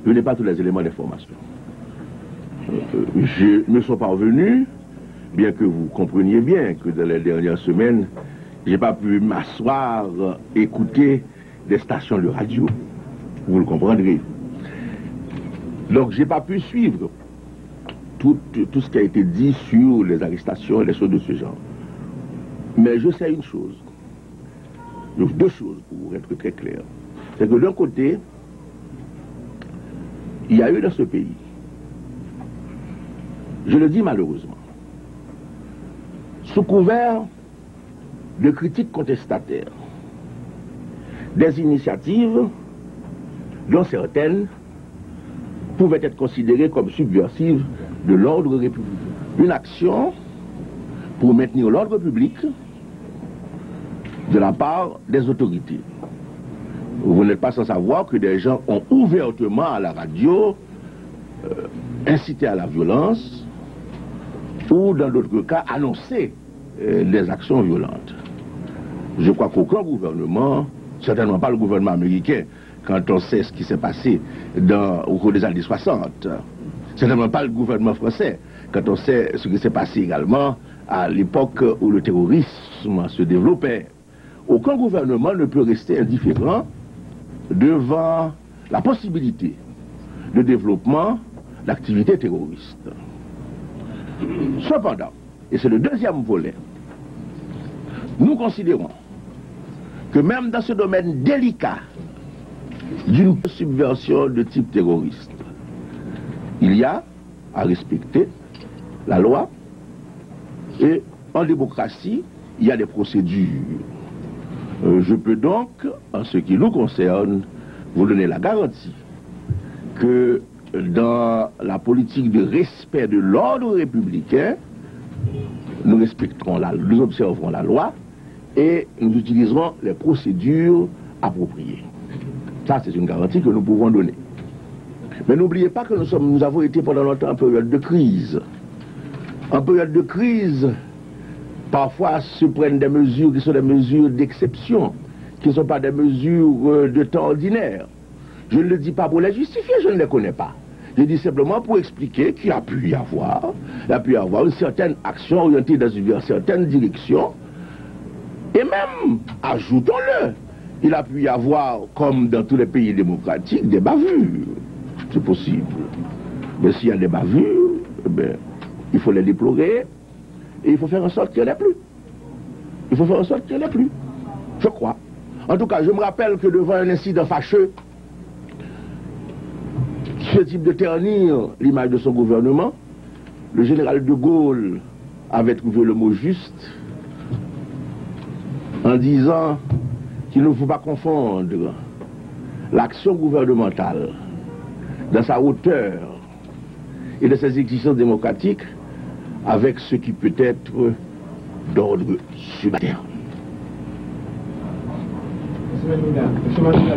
je n'ai pas tous les éléments d'information. Je me suis parvenu, bien que vous compreniez bien que dans les dernières semaines, je n'ai pas pu m'asseoir, écouter des stations de radio. Vous le comprendrez. Donc, je n'ai pas pu suivre tout ce qui a été dit sur les arrestations et les choses de ce genre. Mais je sais une chose, deux choses pour être très clair. C'est que d'un côté, il y a eu dans ce pays, je le dis malheureusement, sous couvert de critiques contestataires, des initiatives dont certaines pouvaient être considérées comme subversives de l'ordre républicain. Une action pour maintenir l'ordre public de la part des autorités. Vous n'êtes pas sans savoir que des gens ont ouvertement à la radio incité à la violence ou dans d'autres cas annoncé des actions violentes. Je crois qu'aucun gouvernement, certainement pas le gouvernement américain, quand on sait ce qui s'est passé au cours des années 60, certainement pas le gouvernement français, quand on sait ce qui s'est passé également à l'époque où le terrorisme se développait. Aucun gouvernement ne peut rester indifférent devant la possibilité de développement d'activités terroristes. Cependant, et c'est le deuxième volet, nous considérons que même dans ce domaine délicat d'une subversion de type terroriste, il y a à respecter la loi et en démocratie, il y a des procédures. Je peux donc, en ce qui nous concerne, vous donner la garantie que dans la politique de respect de l'ordre républicain, nous respecterons nous observerons la loi et nous utiliserons les procédures appropriées. Ça, c'est une garantie que nous pouvons donner. Mais n'oubliez pas que nous avons été pendant longtemps en période de crise. En période de crise, parfois se prennent des mesures qui sont des mesures d'exception, qui ne sont pas des mesures de temps ordinaire. Je ne le dis pas pour les justifier, je ne les connais pas. Je dis simplement pour expliquer qu'il y a pu y avoir une certaine action orientée dans une certaine direction. Et même, ajoutons-le, il a pu y avoir, comme dans tous les pays démocratiques, des bavures. C'est possible. Mais s'il y a des bavures, eh bien, il faut les déplorer et il faut faire en sorte qu'il n'y en ait plus. Il faut faire en sorte qu'il n'y en ait plus. Je crois. En tout cas, je me rappelle que devant un incident fâcheux, ce type de ternir l'image de son gouvernement, le général de Gaulle avait trouvé le mot juste en disant qu'il ne faut pas confondre l'action gouvernementale dans sa hauteur et de ses exigences démocratiques avec ce qui peut être d'ordre subalterne. Monsieur Maniga,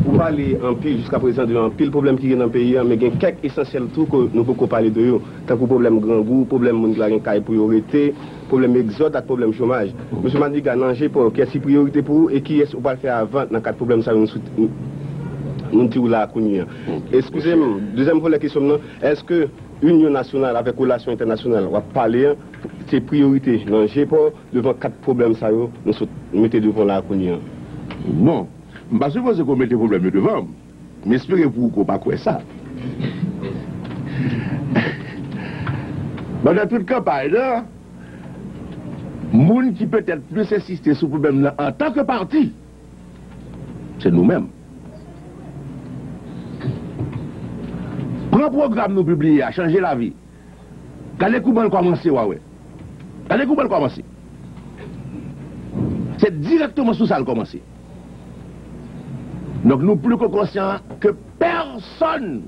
vous parlez en pile jusqu'à présent de un pile problème qui est dans le pays, mais il y a quelques essentiels tout que nous pouvons parler de eux. Tant que problème grand goût, problème monde qui a une priorité, problème exode et problème chômage. Monsieur Maniga, n'engagez pas qui est priorité pour vous et qui est-ce qu'on va le faire avant dans quatre problèmes ça nous tirons là. Excusez-moi, deuxième question, est-ce que l'Union nationale avec relations internationales va parler de priorités dans le pas devant quatre problèmes ça nous mettez devant la Kounia? Non, je ne pense pas qu'on mette des problèmes devant, mais espérez-vous qu'on ne pas quoi ça. Dans toute campagne, le monde qui peut être plus insister sur le problème là en tant que parti, c'est nous-mêmes. Prends le programme nous publier, à changer la vie. Quand les coups commencer, ouais. Quand les coups commencer. C'est directement sous ça le commencer. Donc nous plus que conscients que personne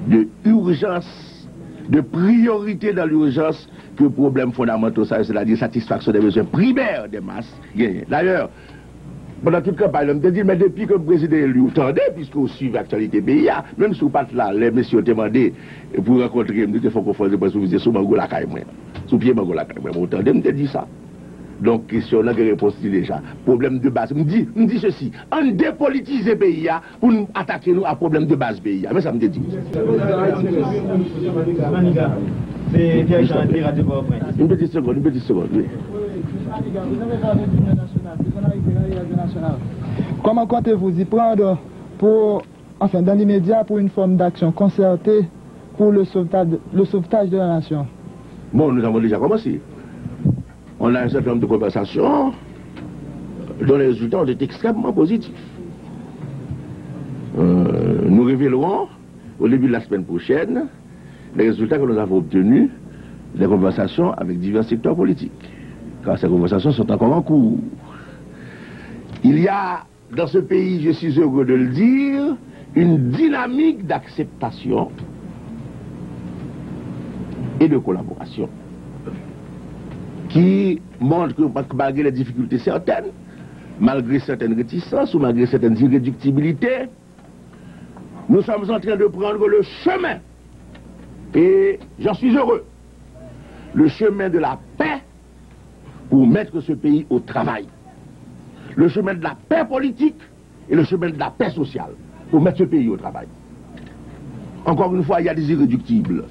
de urgence, de priorité dans l'urgence que problème fondamental, c'est-à-dire satisfaction des besoins primaires des masses. D'ailleurs, pendant toute campagne, je me dis, mais depuis que le président lui entendait, puisque vous suivez l'actualité pays, même si vous pas là, les messieurs ont demandé pour rencontrer, je me dis qu'il faut qu'on fasse des possibilités sous Mango la caille, sous pied Mango la caille, vous entendez, je me dis ça. Donc, question là, que réponse déjà. Problème de base. Je me dis ceci, on dépolitise le pays pour nous attaquer nous à problème de base pays. Mais ça me dit. Une petite seconde, oui. Comment comptez-vous y prendre dans l'immédiat pour une forme d'action concertée pour le sauvetage de la nation? Bon, nous avons déjà commencé. On a un certain nombre de conversations dont les résultats ont été extrêmement positifs. Nous révélerons au début de la semaine prochaine les résultats que nous avons obtenus des conversations avec divers secteurs politiques. Car ces conversations sont encore en cours. Il y a dans ce pays, je suis heureux de le dire, une dynamique d'acceptation et de collaboration qui montre que malgré les difficultés certaines, malgré certaines réticences ou malgré certaines irréductibilités, nous sommes en train de prendre le chemin, et j'en suis heureux, le chemin de la paix pour mettre ce pays au travail. Le chemin de la paix politique et le chemin de la paix sociale pour mettre ce pays au travail. Encore une fois, il y a des irréductibles.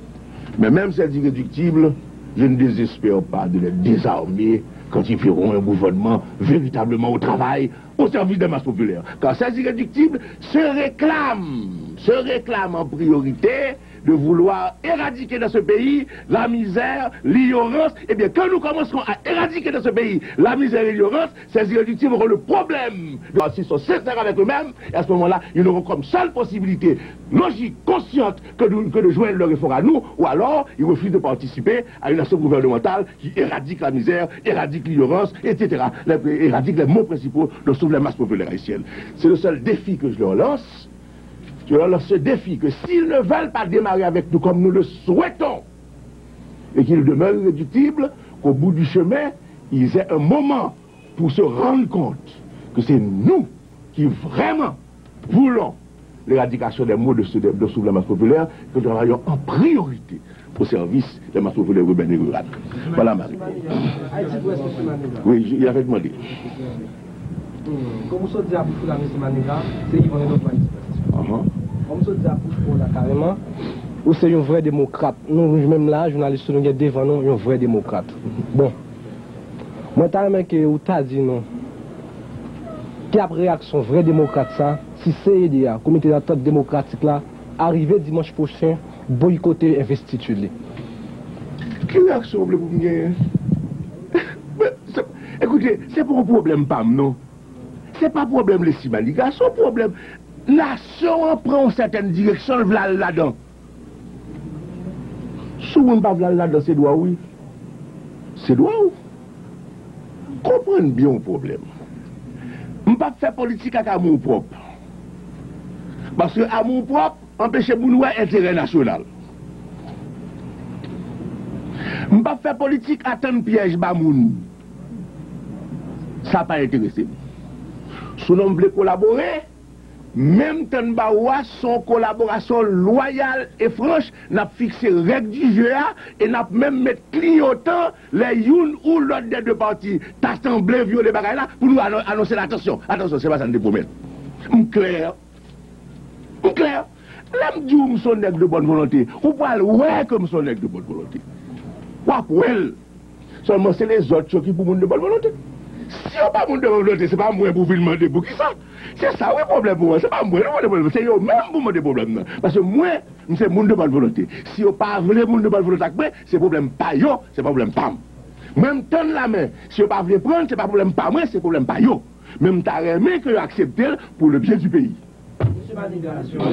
Mais même ces irréductibles, je ne désespère pas de les désarmer quand ils feront un gouvernement véritablement au travail, au service des masses populaires. Car ces irréductibles se réclament en priorité de vouloir éradiquer dans ce pays la misère, l'ignorance. Eh bien, quand nous commencerons à éradiquer dans ce pays la misère et l'ignorance, ces irréductibles auront le problème s'ils sont sincères avec eux-mêmes, et à ce moment-là, ils n'auront comme seule possibilité logique, consciente, que de joindre leur effort à nous, ou alors ils refusent de participer à une action gouvernementale qui éradique la misère, éradique l'ignorance, etc. Éradique les mots principaux de sauver les masses populaires haïtiennes. C'est le seul défi que je leur lance. Je leur lance ce défi que s'ils ne veulent pas démarrer avec nous comme nous le souhaitons, et qu'ils demeurent irréductibles, qu'au bout du chemin, ils aient un moment pour se rendre compte que c'est nous qui vraiment voulons l'éradication des maux de sauver la masse populaire, que nous travaillons en priorité au service des masses populaires urbaines et rurales. Voilà, Marie. Oui, il avait demandé. Comme vous dit à M. Maniga, c'est qu'ils vont nous Comme ça, là, carrément, ou c'est un vrai démocrate. Nous, même là, journalistes, nous sommes devant nous, un vrai démocrate. Bon. Moi, que vous t'as dit non. Quelle réaction vrai démocrate ça, si c'est le comité d'attente démocratique là, arrivé dimanche prochain, boycotter l'investiture. Quelle réaction vous me gagner? Écoutez, c'est pas un problème PAM, non. C'est pas un problème les Simaniga, c'est un problème. Nation prend une certaine direction, là-dedans. Si on ne pas là-dedans, c'est droit, oui. C'est droit, oui. Comprenez bien le problème. Je ne peux pas faire politique avec amour propre. Parce que amour propre empêche de nous intérêt national. Je ne peux pas faire politique à tant de pièges bamoun. Ça n'a pas intéressé. Si nous voulons collaborer, même tant de son collaboration loyale et franche, n'a fixé règles du jeu et n'a même mis clignotant les youn ou l'autre des deux parties t'assemblé violer les bagailles là pour nous annoncer l'attention. Attention, c'est pas ça nous promet. Clair. Clair. L'âme dit que son nègre de bonne volonté. Ou pas ouais comme son nègre de bonne volonté. Quoi pour elle? Seulement c'est les autres qui pour monde de bonne volonté. Si on pas monde de bonne volonté, c'est pas moi pour vous demander pour qui ça. C'est ça le problème pour moi. C'est pas moi le problème. C'est eux même pour moi des problèmes. Parce que moi, c'est monde de bonne volonté. Si on pas vrai monde de bonne volonté, c'est problème pas yo, c'est problème pas. Même tendre la main, si on pas veut prendre, c'est pas problème pas moi, c'est problème pas yo. Même t'as aimé que accepter pour le bien du pays. Monsieur Maniga, si en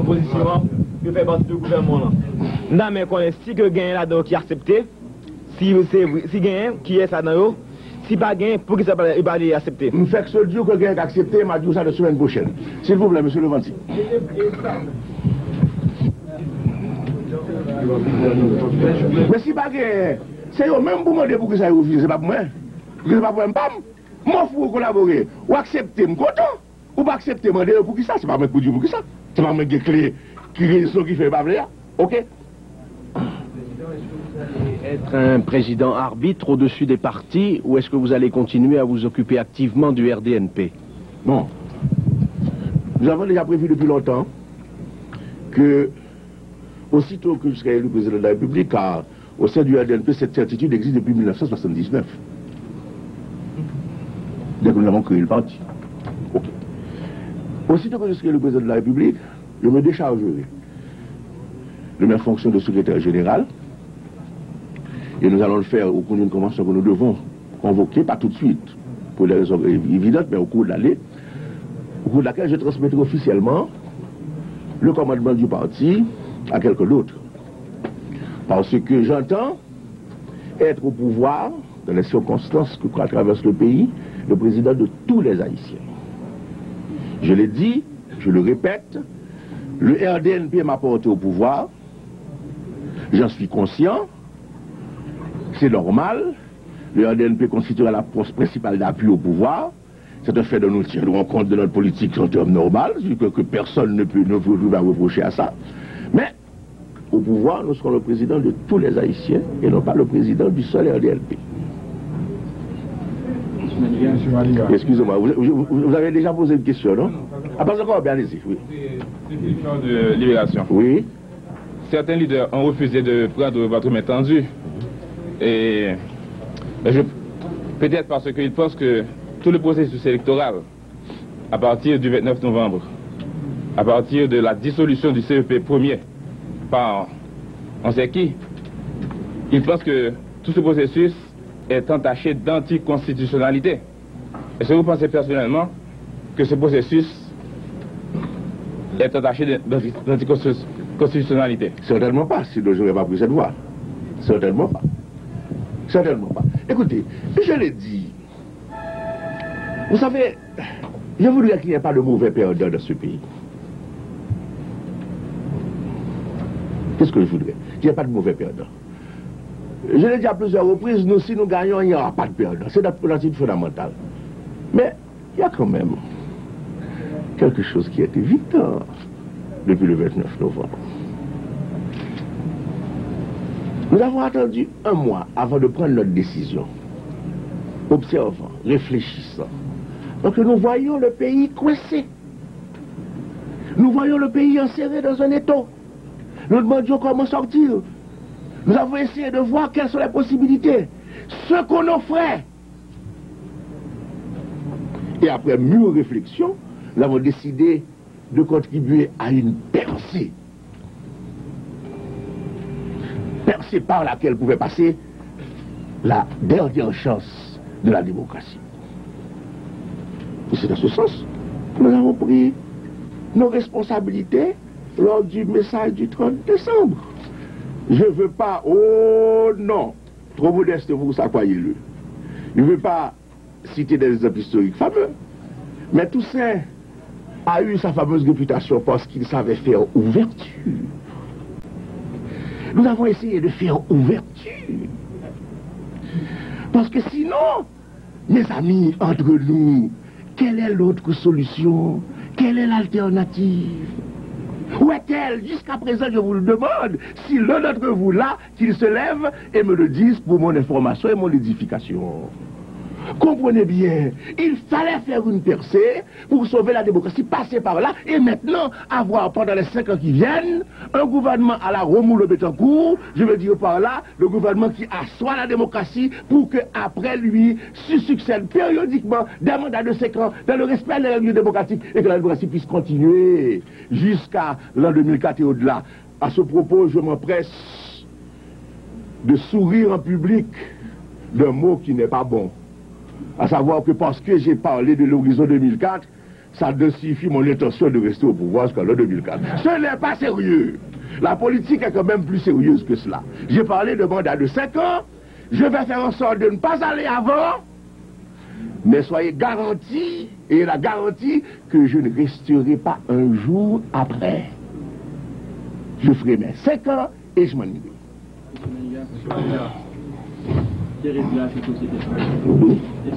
position, je fais partie du gouvernement. Non, mais si que gagne là-dedans qui accepté, si gagne qui est ça dans eux, si pas gagne, pour que ça ne pas accepter. Je fais que ce Dieu que gagne accepté, m'a dit ça la semaine prochaine. S'il vous plaît, monsieur Levanti. Mais si pas gagne, c'est eux même pour demander pour que ça refuse, c'est pas pour moi. C'est pas pour moi. Moi, il faut collaborer. Ou accepter, je suis content. Ou pas accepter, je demande pour qui ça. C'est pas moi pour dire pour qui ça. C'est pas moi qui clé, qui raison qui fait pas plaisir. Ok? Être un président arbitre au-dessus des partis ou est-ce que vous allez continuer à vous occuper activement du RDNP? Non. Nous avons déjà prévu depuis longtemps que, aussitôt que je serai élu président de la République, car au sein du RDNP, cette certitude existe depuis 1979. Dès que nous avons créé le parti. Ok. Aussitôt que je serai le président de la République, je me déchargerai de mes fonctions de secrétaire général. Et nous allons le faire au cours d'une convention que nous devons convoquer, pas tout de suite, pour des raisons évidentes, mais au cours de l'année, au cours de laquelle je transmettrai officiellement le commandement du parti à quelqu'un d'autre. Parce que j'entends être au pouvoir, dans les circonstances que traverse le pays, le président de tous les Haïtiens. Je l'ai dit, je le répète, le RDNP m'a porté au pouvoir, j'en suis conscient, c'est normal, le RDNP constituera la force principale d'appui au pouvoir, c'est un fait de nous tiendrons compte de notre politique en termes normal, que personne ne peut reprocher à ça, mais au pouvoir, nous serons le président de tous les Haïtiens et non pas le président du seul RDNP. Excusez-moi, vous avez déjà posé une question, non? Ah, pas encore, bien allez-y, oui. Depuis le temps de libération. Oui. Certains leaders ont refusé de prendre votre main tendue. Et peut-être parce qu'ils pensent que tout le processus électoral, à partir du 29 novembre, à partir de la dissolution du CEP premier par on sait qui, ils pensent que tout ce processus est entaché d'anticonstitutionnalité. Est-ce que vous pensez personnellement que ce processus est entaché d'anticonstitutionnalité? Certainement pas, sinon je n'aurais pas pris cette voie. Certainement pas. Certainement pas. Écoutez, je l'ai dit. Vous savez, je voudrais qu'il n'y ait pas de mauvais perdants dans ce pays. Qu'est-ce que je voudrais? Qu'il n'y ait pas de mauvais perdants. Je l'ai dit à plusieurs reprises, nous, si nous gagnons, il n'y aura pas de perdants. C'est notre politique fondamentale. Mais il y a quand même quelque chose qui est évident depuis le 29 novembre. Nous avons attendu un mois avant de prendre notre décision. observant, réfléchissant. Donc nous voyons le pays coincé. Nous voyons le pays enserré dans un étau. Nous demandions comment sortir. Nous avons essayé de voir quelles sont les possibilités. Ce qu'on offrait. Et après mûre réflexion, nous avons décidé de contribuer à une percée. Percée par laquelle pouvait passer la dernière chance de la démocratie. Et c'est dans ce sens que nous avons pris nos responsabilités lors du message du 30 décembre. Je ne veux pas, oh non, trop modeste vous, ça croyez-le. Je ne veux pas citer des exemples historiques fameux, mais Toussaint a eu sa fameuse réputation parce qu'il savait faire ouverture. Nous avons essayé de faire ouverture. Parce que sinon, mes amis, entre nous, quelle est l'autre solution? Quelle est l'alternative? Où est-elle? Jusqu'à présent, je vous le demande. Si l'un d'entre vous là, qu'il se lève et me le dise pour mon information et mon édification. Comprenez bien, il fallait faire une percée pour sauver la démocratie, passer par là, et maintenant avoir pendant les 5 ans qui viennent, un gouvernement à la Romulo-Betancourt, je veux dire par là, le gouvernement qui assoit la démocratie pour qu'après lui, succèdent périodiquement des mandats de 5 ans dans le respect des règles démocratiques et que la démocratie puisse continuer jusqu'à l'an 2004 et au-delà. À ce propos, je m'empresse de sourire en public d'un mot qui n'est pas bon. À savoir que parce que j'ai parlé de l'horizon 2004, ça densifie mon intention de rester au pouvoir jusqu'en l'an 2004. Ce n'est pas sérieux. La politique est quand même plus sérieuse que cela. J'ai parlé de mandat de 5 ans, je vais faire en sorte de ne pas aller avant, mais soyez garantis, et la garantie que je ne resterai pas un jour après. Je ferai mes 5 ans et je m'en irai. Est-ce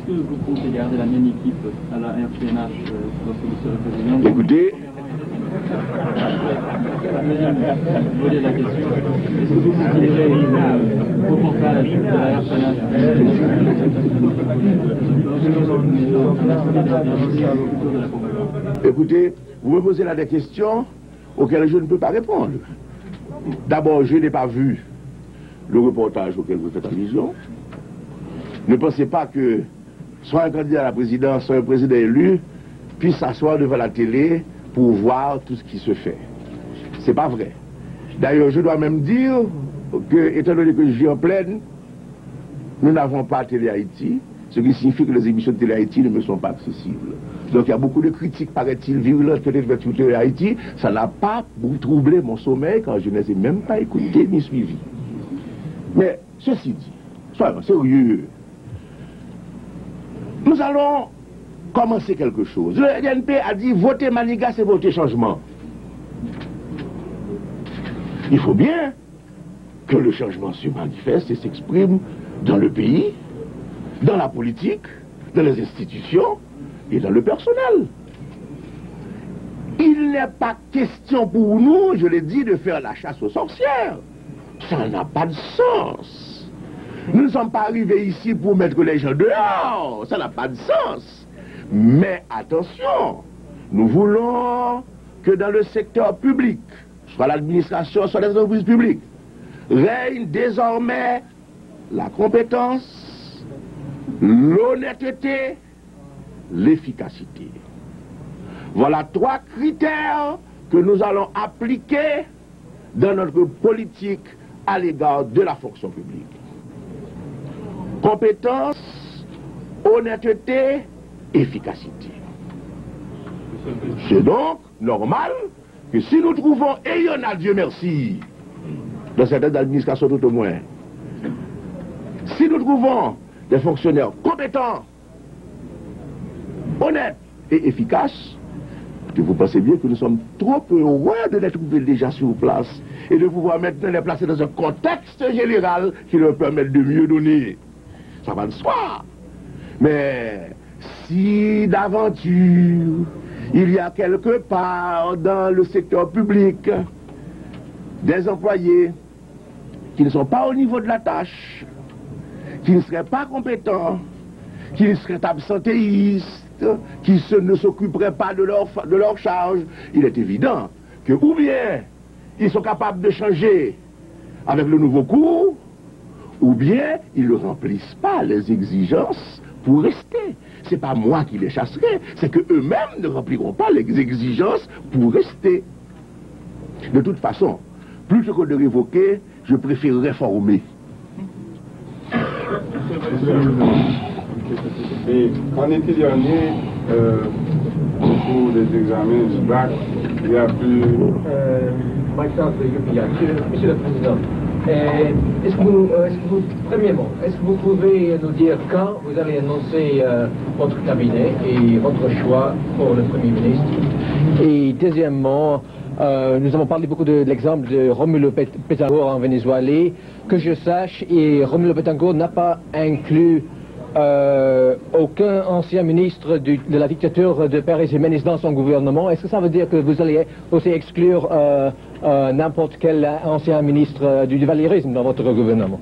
que vous comptez garder la même équipe à la RPNH lorsque vous serez président? Écoutez, la deuxième volet de la question, est-ce que vous considérez le reportage de la RPNH écoutez, vous me posez là des questions auxquelles je ne peux pas répondre. D'abord, je n'ai pas vu le reportage auquel vous faites allusion. Ne pensez pas que soit un candidat à la présidence, soit un président élu, puisse s'asseoir devant la télé pour voir tout ce qui se fait. C'est pas vrai. D'ailleurs, je dois même dire que, étant donné que je vis en plaine, nous n'avons pas Télé Haïti, ce qui signifie que les émissions de Télé Haïti ne me sont pas accessibles. Donc il y a beaucoup de critiques, paraît-il, virulentes peut-être vers Télé Haïti. Ça n'a pas troublé mon sommeil quand je ne les ai même pas écoutés ni suivis. Mais, ceci dit, soyons sérieux. Nous allons commencer quelque chose. Le NP a dit voter Maniga, c'est voter changement. Il faut bien que le changement se manifeste et s'exprime dans le pays, dans la politique, dans les institutions et dans le personnel. Il n'est pas question pour nous, je l'ai dit, de faire la chasse aux sorcières. Ça n'a pas de sens. Nous ne sommes pas arrivés ici pour mettre les gens dehors. Ça n'a pas de sens. Mais attention, nous voulons que dans le secteur public, soit l'administration, soit les entreprises publiques, règne désormais la compétence, l'honnêteté, l'efficacité. Voilà 3 critères que nous allons appliquer dans notre politique à l'égard de la fonction publique. Compétence, honnêteté, efficacité. C'est donc normal que si nous trouvons, et il y en a, Dieu merci, dans certaines administrations tout au moins, si nous trouvons des fonctionnaires compétents, honnêtes et efficaces, que vous pensez bien que nous sommes trop heureux de les trouver déjà sur place et de pouvoir maintenant les placer dans un contexte général qui leur permette de mieux donner. Ça va de soi. Mais si d'aventure il y a quelque part dans le secteur public des employés qui ne sont pas au niveau de la tâche, qui ne seraient pas compétents, qu'ils seraient absentéistes, qu'ils ne s'occuperaient pas de leur charge. Il est évident que ou bien ils sont capables de changer avec le nouveau cours, ou bien ils ne remplissent pas les exigences pour rester. C'est pas moi qui les chasserai, c'est que eux-mêmes ne rempliront pas les exigences pour rester. De toute façon, plutôt que de révoquer, je préfère réformer. Et en été dernier, au cours des examens du bac, il y a plus... Monsieur le Président, premièrement, est-ce que vous pouvez nous dire quand vous allez annoncer votre cabinet et votre choix pour le Premier ministre? Et deuxièmement, nous avons parlé beaucoup de l'exemple de Romulo Betancourt en Venezuela. Que je sache, et Romulo Betancourt n'a pas inclus aucun ancien ministre de la dictature de Pérez Jiménez dans son gouvernement. Est-ce que ça veut dire que vous allez aussi exclure n'importe quel ancien ministre du duvaliérisme dans votre gouvernement?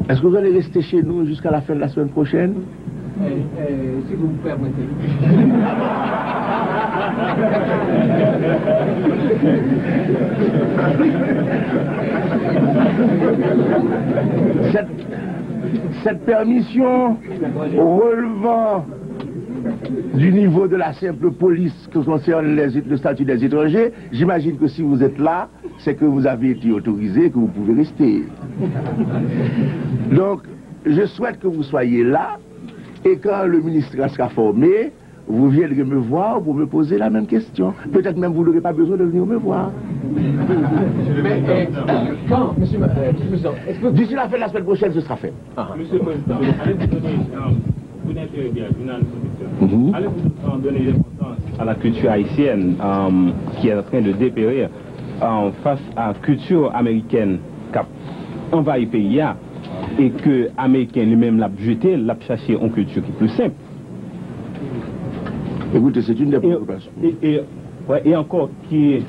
Est-ce que vous allez rester chez nous jusqu'à la fin de la semaine prochaine? Si vous me permettez. Cette permission relevant du niveau de la simple police que concerne le statut des étrangers, j'imagine que si vous êtes là, c'est que vous avez été autorisé, que vous pouvez rester. Donc, je souhaite que vous soyez là, et quand le ministre sera formé, vous viendrez me voir pour me poser la même question. Peut-être même vous n'aurez pas besoin de venir me voir. Mais quand, Monsieur le Président, est-ce que... D'ici la fin de la semaine prochaine, ce sera fait. Monsieur le Président, allez-vous donner, vous n'intervenez bien, allez-vous donner l'importance à la culture haïtienne qui est en train de dépérir face à la culture américaine qui a envahi le pays et que les Américains lui-même l'a jeté, l'a cherché une culture qui est plus simple. Écoutez, c'est une des préoccupations. Et encore qui est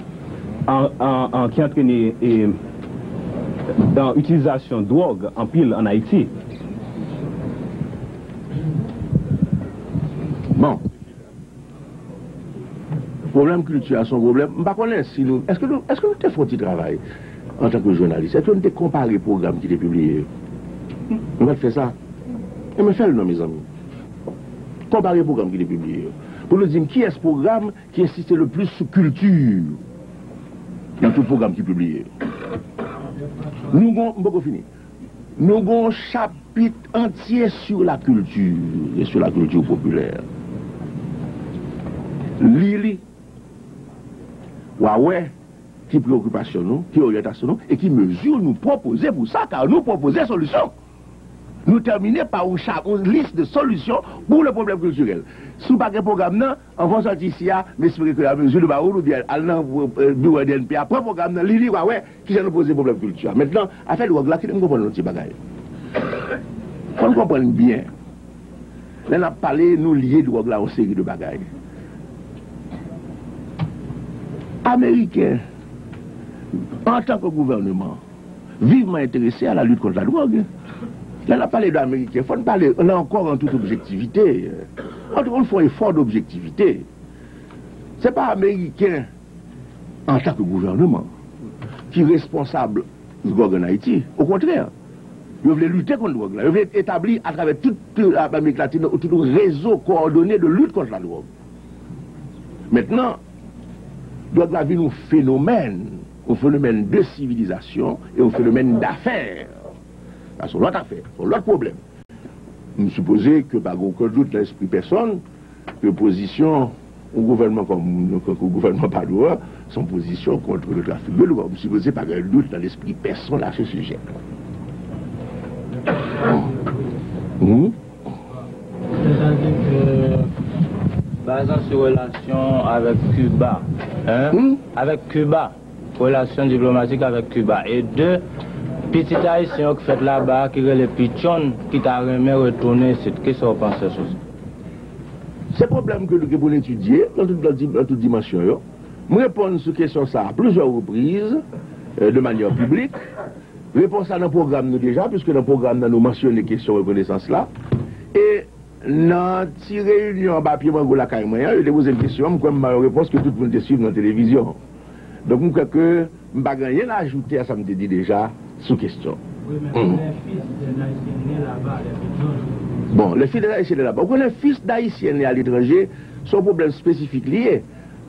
entraîné dans l'utilisation de drogue en pile en Haïti. Bon. Problème culturel, son problème. Je ne sais pas si nous. Est-ce que nous te font un travail en tant que journaliste? Est-ce que nous te comparé le programme qui est publié? On va faire ça. Et me faire le nom, mes amis. Comparer le programme qui est publié. Pour nous dire qui est ce programme qui insiste le plus sur culture dans tout programme qui est publié. Nous avons un chapitre entier sur la culture et sur la culture populaire. Lili, ouais, qui préoccupation nous, qui orientation nous, et qui mesure nous proposer pour ça, car nous proposer solution. Nous terminer par une liste de solutions pour le problème culturel. Sous pas de programme, en faisant sortir ici, mais j'espère que la mesure de Baoul ou bien à bureau DNP, après le programme, Lili, ouais, qui nous poser problème culturel. Maintenant, affaire de là, qui nous comprend notre bagaille. Faut nous comprendre bien. Là, on a parlé, nous liés de là, en série de bagailles. Américains, en tant que gouvernement, vivement intéressés à la lutte contre la drogue. Là, on a parlé d'Américains, il faut parler, on a encore en toute objectivité. On fait un effort d'objectivité. Ce n'est pas Américain, en tant que gouvernement, qui est responsable de la drogue en Haïti. Au contraire, ils veulent lutter contre la drogue. Ils veulent établir à travers toute l'Amérique latine tout un réseau coordonné de lutte contre la drogue. Maintenant, drogue la vie, un phénomène de civilisation et un phénomène d'affaires. C'est l'autre affaire, c'est l'autre problème. Nous supposons que par aucun doute dans l'esprit personne, que position au gouvernement comme le gouvernement Padoua, son position contre le trafic de drogue. Nous supposons par aucun doute dans l'esprit personne à ce sujet. Basant sur relation avec Cuba, avec Cuba, relation diplomatique avec Cuba, et deux, petits haïtiens qui fait là-bas, qui est le pichon, qui t'a remis retourner, c'est qu'est-ce que vous pensez sur ça? C'est un problème que nous devons étudier dans toute dimension. Je réponds sur cette question ça à plusieurs reprises, de manière publique. Réponse à dans le programme nous déjà, puisque dans le programme nous mentionnons les questions de reconnaissance là. Et dans cette réunion, papier, la je te pose une question, je me réponse que tout le monde te suit dans la télévision. Donc, je crois que je n'ai rien à ajouter à ça, je me dit déjà, sous question. Oui, mais les fils d'Haïtiens là-bas, bon, les fils d'Haïtiens là-bas. Les fils d'Haïtiens à l'étranger sont un problème spécifique lié.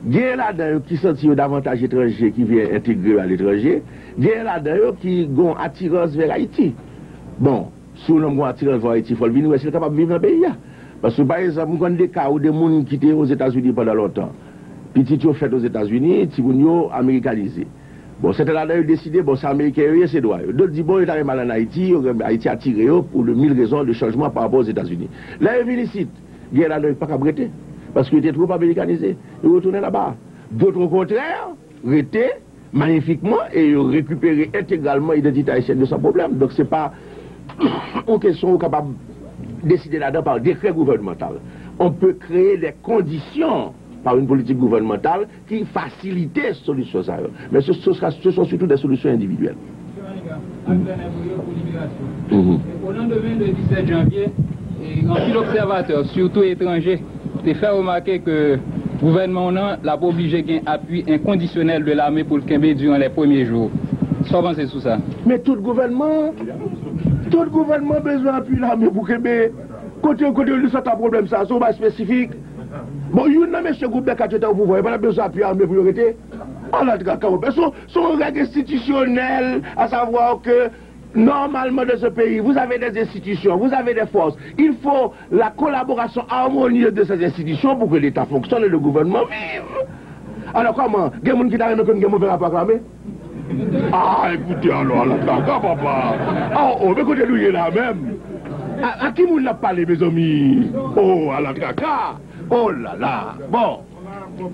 Il y a là-dedans qui sont davantage étrangers qui viennent intégrer à l'étranger. Il y a là-dedans qui ont attirance vers Haïti. Bon, si on a une attirance vers Haïti, il faut venir, c'est capable de vivre dans le pays. Parce que par exemple, nous avons des cas où des gens qui étaient aux États-Unis pendant longtemps. Puis ils ont fait aux États-Unis, ils ont américanisé. Bon, c'était là-dedans décidé, bon, c'est américain, c'est droit. D'autres disent, bon, il est mal en Haïti, Haïti a tiré pour de 1000 raisons de changement par rapport aux États-Unis. Là, il vient ici, il est là-dedans, il n'est pas qu'à bretter. Parce qu'il était trop américanisé. Il retourne là-bas. D'autres, au contraire, retaient magnifiquement et ils récupéraient intégralement l'identité haïtienne de sans problème. Donc, ce n'est pas une question capable de décider là-dedans par décret gouvernemental. On peut créer des conditions par une politique gouvernementale qui facilite ces solutions. Mais ce sont surtout des solutions individuelles. Au lendemain du 17 janvier, un pile observateur, surtout étranger, te fait remarquer que le gouvernement n'a pas obligé d'un appui inconditionnel de l'armée pour le Kembe durant les premiers jours. Soit pensez sur ça. Mais tout gouvernement a besoin d'appuyer l'armée pour Kembe. Côté lui, c'est un problème, ça, c'est pas spécifique. Bon, il y a un monsieur groupe de 4 États au pouvoir, il n'y a pas besoin d'appuyer l'armée pour l'arrêter. Son règle institutionnelle, à savoir que normalement dans ce pays, vous avez des institutions, vous avez des forces. Il faut la collaboration harmonieuse de ces institutions pour que l'État fonctionne et le gouvernement vive. Alors comment? Il y a des gens qui n'ont pas mauvais rapport à clamer? Ah, écoutez, alors, papa. Oh, mais écoutez, lui, il est là même. À qui vous l'a parlé, mes amis? Oh, à la caca. Oh là là. Bon.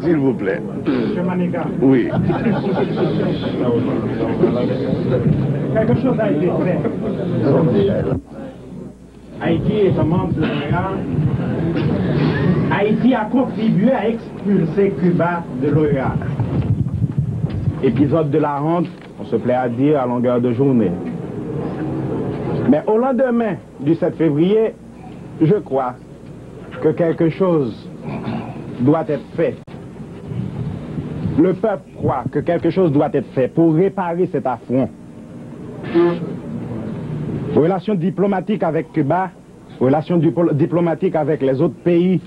S'il vous plaît. Oui. Quelque chose a été fait. Haïti est un membre de l'OEA. Haïti a contribué à expulser Cuba de l'OEA. Épisode de la honte, on se plaît à dire à longueur de journée. Mais au lendemain du 7 février, je crois que quelque chose doit être fait. Le peuple croit que quelque chose doit être fait pour réparer cet affront. Relations diplomatiques avec Cuba, relations diplomatiques avec les autres pays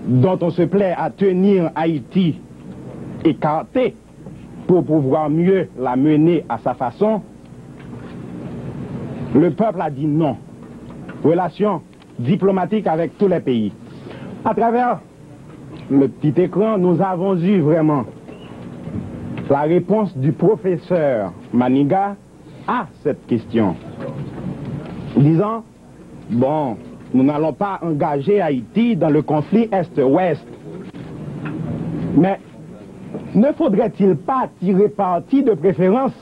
dont on se plaît à tenir Haïti écarté pour pouvoir mieux la mener à sa façon. Le peuple a dit non. Relations diplomatiques avec tous les pays. À travers le petit écran, nous avons eu vraiment la réponse du professeur Maniga à cette question. Disant, bon, nous n'allons pas engager Haïti dans le conflit Est-Ouest. Mais ne faudrait-il pas tirer parti de préférence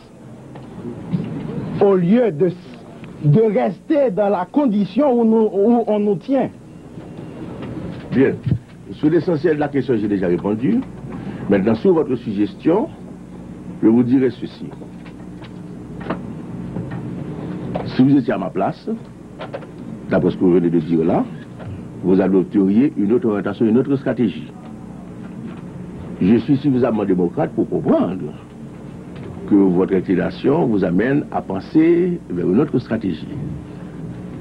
au lieu de rester dans la condition où on nous tient? Bien. Sur l'essentiel de la question, j'ai déjà répondu. Maintenant, sur votre suggestion, je vous dirai ceci. Si vous étiez à ma place, d'après ce que vous venez de dire là, vous adopteriez une autre orientation, une autre stratégie. Je suis suffisamment démocrate pour comprendre que votre inclination vous amène à penser vers une autre stratégie.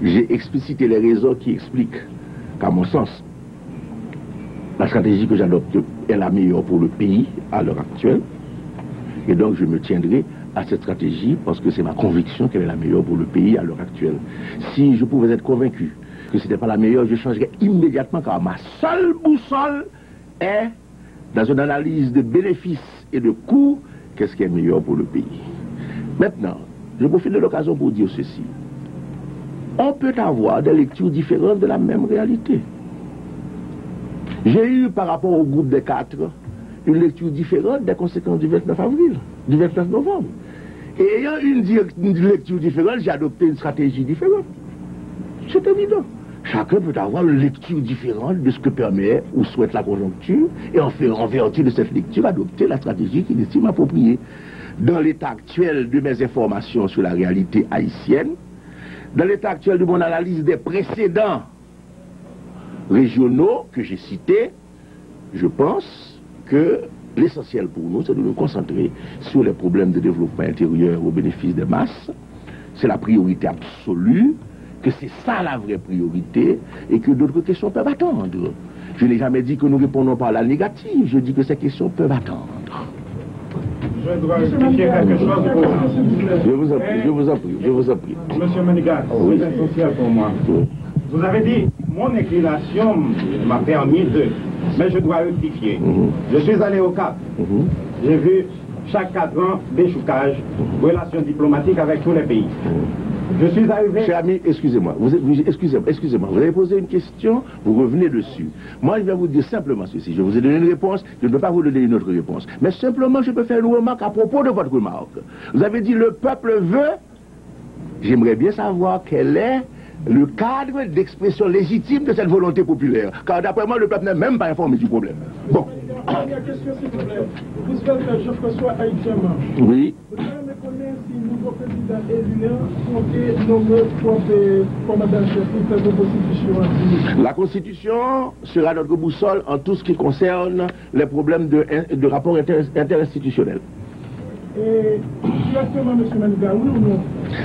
J'ai explicité les raisons qui expliquent qu'à mon sens, la stratégie que j'adopte est la meilleure pour le pays à l'heure actuelle. Et donc je me tiendrai à cette stratégie parce que c'est ma conviction qu'elle est la meilleure pour le pays à l'heure actuelle. Si je pouvais être convaincu que ce n'était pas la meilleure, je changerais immédiatement car ma seule boussole est dans une analyse de bénéfices et de coûts, qu'est-ce qui est meilleur pour le pays. Maintenant, je profite de l'occasion pour dire ceci. On peut avoir des lectures différentes de la même réalité. J'ai eu par rapport au groupe des 4 une lecture différente des conséquences du 29 avril, du 29 novembre. Et ayant une lecture différente, j'ai adopté une stratégie différente. C'est évident. Chacun peut avoir une lecture différente de ce que permet ou souhaite la conjoncture et en vertu de cette lecture, adopter la stratégie qu'il estime appropriée. Dans l'état actuel de mes informations sur la réalité haïtienne, dans l'état actuel de mon analyse des précédents régionaux que j'ai cités, je pense que l'essentiel pour nous, c'est de nous concentrer sur les problèmes de développement intérieur au bénéfice des masses. C'est la priorité absolue, que c'est ça la vraie priorité, et que d'autres questions peuvent attendre. Je n'ai jamais dit que nous répondons par la négative, je dis que ces questions peuvent attendre. Je dois rectifier quelque chose pour Je vous en prie, je vous en prie, je vous en prie. Monsieur Maniga, c'est essentiel pour moi. Vous avez dit, mon inclination m'a permis de... Mais je dois rectifier. Je suis allé au Cap. J'ai vu chaque 4 ans d'échoucage, relations diplomatiques avec tous les pays. Je suis arrivé... Cher ami, excusez-moi, excusez-moi, vous avez posé une question, vous revenez dessus. Moi, je vais vous dire simplement ceci. Je vous ai donné une réponse, je ne peux pas vous donner une autre réponse. Mais simplement, je peux faire une remarque à propos de votre remarque. Vous avez dit, le peuple veut... J'aimerais bien savoir quel est le cadre d'expression légitime de cette volonté populaire. Car d'après moi, le peuple n'est même pas informé du problème. Bon. Dernière question, s'il vous plaît. Vous Jean-François haïtiennement. Oui. Vous allez me connaître si le nouveau président élu compte nommer comme commandant-chef de la Constitution. La Constitution sera notre boussole en tout ce qui concerne les problèmes de rapport interinstitutionnel. Et directement, M. Maniga, oui ou non?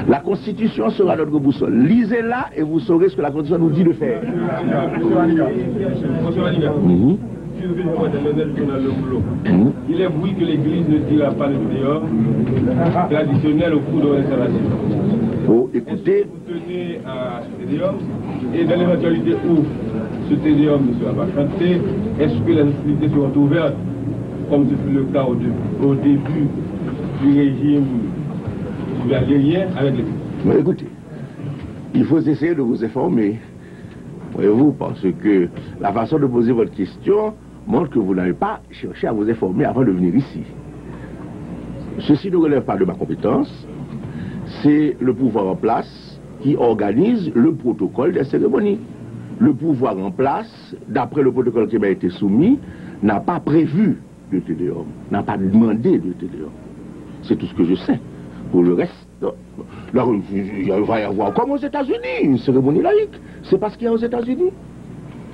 La Constitution sera notre boussole. Lisez-la et vous saurez ce que la Constitution nous dit de faire. Il est oui que l'Église ne dira pas le dehors traditionnel au cours de l'installation. Oh, écoutez. Vous tenez à ce tédéum, et dans l'éventualité où ce tédéum ne sera pas chanté, est-ce que les hostilités seront ouvertes, comme ce fut le cas au début du régime galérien avec les... Mais écoutez, il faut essayer de vous informer. Voyez-vous, parce que la façon de poser votre question montre que vous n'avez pas cherché à vous informer avant de venir ici. Ceci ne relève pas de ma compétence. C'est le pouvoir en place qui organise le protocole des cérémonies. Le pouvoir en place, d'après le protocole qui m'a été soumis, n'a pas prévu de tédéum, n'a pas demandé de tédéum. C'est tout ce que je sais. Pour le reste, là, il va y avoir comme aux États-Unis, une cérémonie laïque. C'est parce qu'il y a aux États-Unis.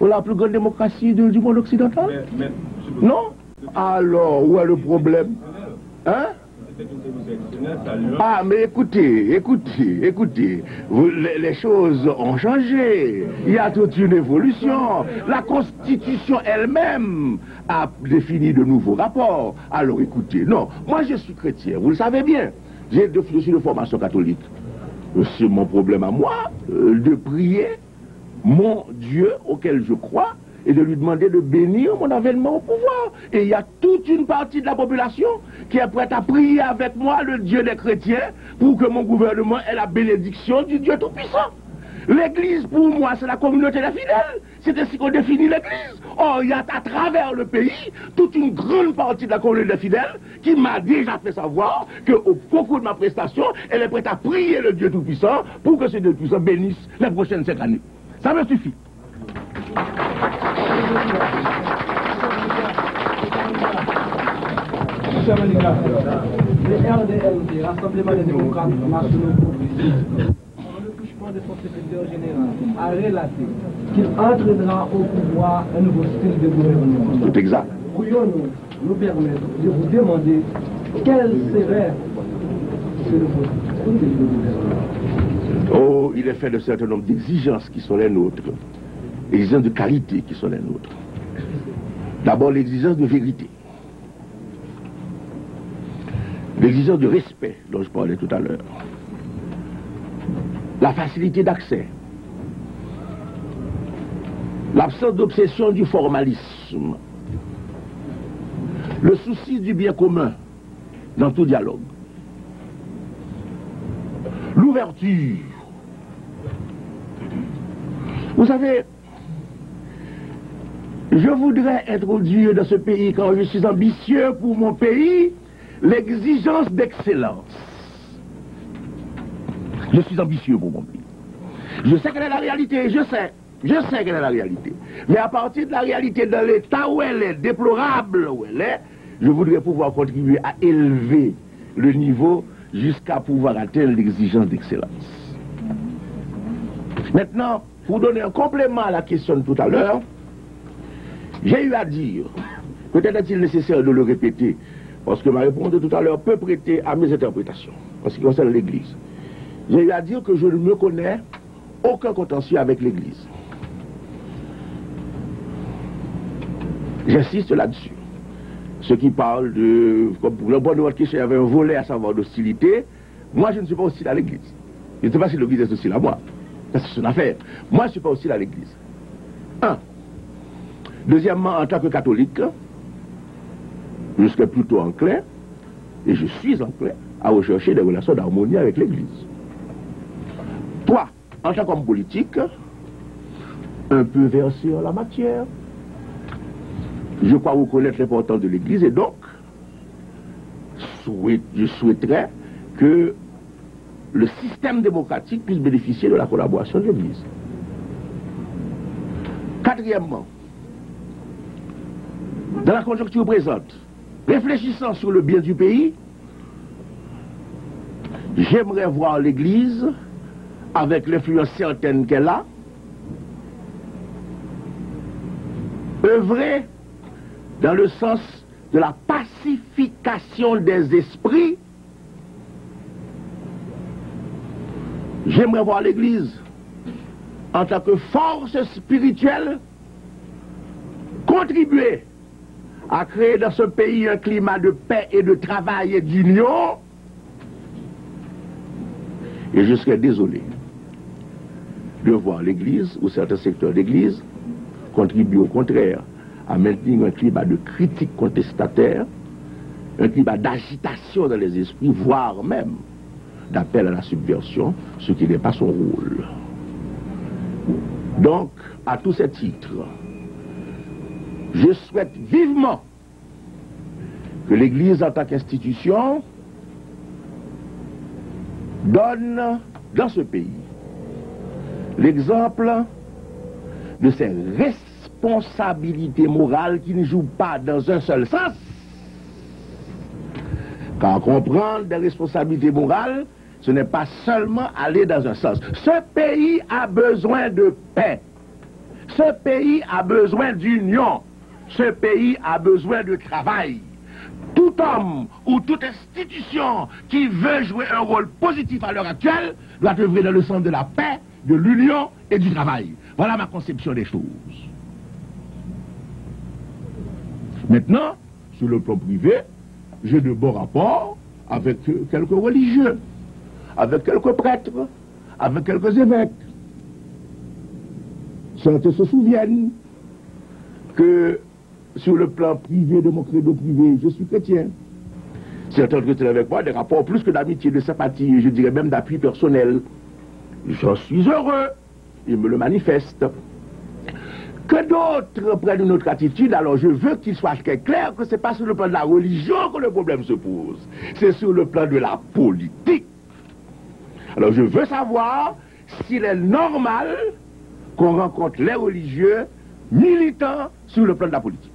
La plus grande démocratie du monde occidental. Non? Alors, où est le problème? Hein? Ah, mais écoutez, les choses ont changé. Il y a toute une évolution. La Constitution elle-même a défini de nouveaux rapports. Alors écoutez, non, moi je suis chrétien, vous le savez bien. Je suis de formation catholique. C'est mon problème à moi de prier mon Dieu auquel je crois et de lui demander de bénir mon avènement au pouvoir. Et il y a toute une partie de la population qui est prête à prier avec moi le Dieu des chrétiens pour que mon gouvernement ait la bénédiction du Dieu Tout-Puissant. L'Église, pour moi, c'est la communauté des fidèles. C'est ainsi qu'on définit l'Église. Or, il y a à travers le pays toute une grande partie de la communauté des fidèles qui m'a déjà fait savoir qu'au concours de ma prestation, elle est prête à prier le Dieu Tout-Puissant pour que ce Dieu Tout-Puissant bénisse les prochaines 5 années. Ça me suffit. Monsieur Maniga, le RDLD, Rassemblement des démocrates nationaux progressistes, des son secrétaire général a relaté qu'il entraînera au pouvoir un nouveau style de gouvernement. Tout exact. Pourrions-nous nous permettre de vous demander quel serait ce nouveau style de gouvernement? Oh, il est fait d'un certain nombre d'exigences qui sont les nôtres. Exigences de qualité qui sont les nôtres. D'abord, l'exigence de vérité. L'exigence de respect dont je parlais tout à l'heure. La facilité d'accès, l'absence d'obsession du formalisme, le souci du bien commun dans tout dialogue, l'ouverture. Vous savez, je voudrais introduire dans ce pays, quand je suis ambitieux pour mon pays, l'exigence d'excellence. Je suis ambitieux pour mon pays. Je sais quelle est la réalité, je sais quelle est la réalité. Mais à partir de la réalité dans l'état où elle est, déplorable où elle est, je voudrais pouvoir contribuer à élever le niveau jusqu'à pouvoir atteindre l'exigence d'excellence. Maintenant, pour donner un complément à la question de tout à l'heure, j'ai eu à dire, peut-être est-il nécessaire de le répéter, parce que ma réponse de tout à l'heure peut prêter à mes interprétations, en ce qui concerne l'Église. J'ai eu à dire que je ne me connais aucun contentieux avec l'Église. J'insiste là-dessus. Ceux qui parlent de, comme pour le bon de votre question, il y avait un volet à savoir d'hostilité. Moi, je ne suis pas hostile à l'Église. Je ne sais pas si l'Église est hostile à moi. Ça, c'est son affaire. Moi, je ne suis pas hostile à l'Église. Un. Deuxièmement, en tant que catholique, je serais plutôt enclin, et je suis enclin, à rechercher des relations d'harmonie avec l'Église. 3. En tant qu'homme politique, un peu versé en la matière, je crois reconnaître l'importance de l'Église, et donc, je souhaiterais que le système démocratique puisse bénéficier de la collaboration de l'Église. Quatrièmement, dans la conjoncture présente, réfléchissant sur le bien du pays, j'aimerais voir l'Église, avec l'influence certaine qu'elle a, œuvrer dans le sens de la pacification des esprits. J'aimerais voir l'Église, en tant que force spirituelle, contribuer à créer dans ce pays un climat de paix et de travail et d'union. Et je serais désolé de voir l'Église, ou certains secteurs d'Église, contribuer au contraire à maintenir un climat de critique contestataire, un climat d'agitation dans les esprits, voire même d'appel à la subversion, ce qui n'est pas son rôle. Donc, à tous ces titres, je souhaite vivement que l'Église en tant qu'institution donne dans ce pays l'exemple de ses responsabilités morales qui ne jouent pas dans un seul sens. Car comprendre des responsabilités morales, ce n'est pas seulement aller dans un sens. Ce pays a besoin de paix. Ce pays a besoin d'union. Ce pays a besoin de travail. Tout homme ou toute institution qui veut jouer un rôle positif à l'heure actuelle doit œuvrer dans le sens de la paix, de l'union et du travail. Voilà ma conception des choses. Maintenant, sur le plan privé, j'ai de bons rapports avec quelques religieux, avec quelques prêtres, avec quelques évêques. Certains se souviennent que sur le plan privé de mon credo privé, je suis chrétien. Certains entretiennent avec moi des rapports plus que d'amitié, de sympathie, je dirais même d'appui personnel. J'en suis heureux, ils me le manifestent. Que d'autres prennent une autre attitude, alors je veux qu'il soit clair que ce n'est pas sur le plan de la religion que le problème se pose, c'est sur le plan de la politique. Alors je veux savoir s'il est normal qu'on rencontre les religieux militants sur le plan de la politique.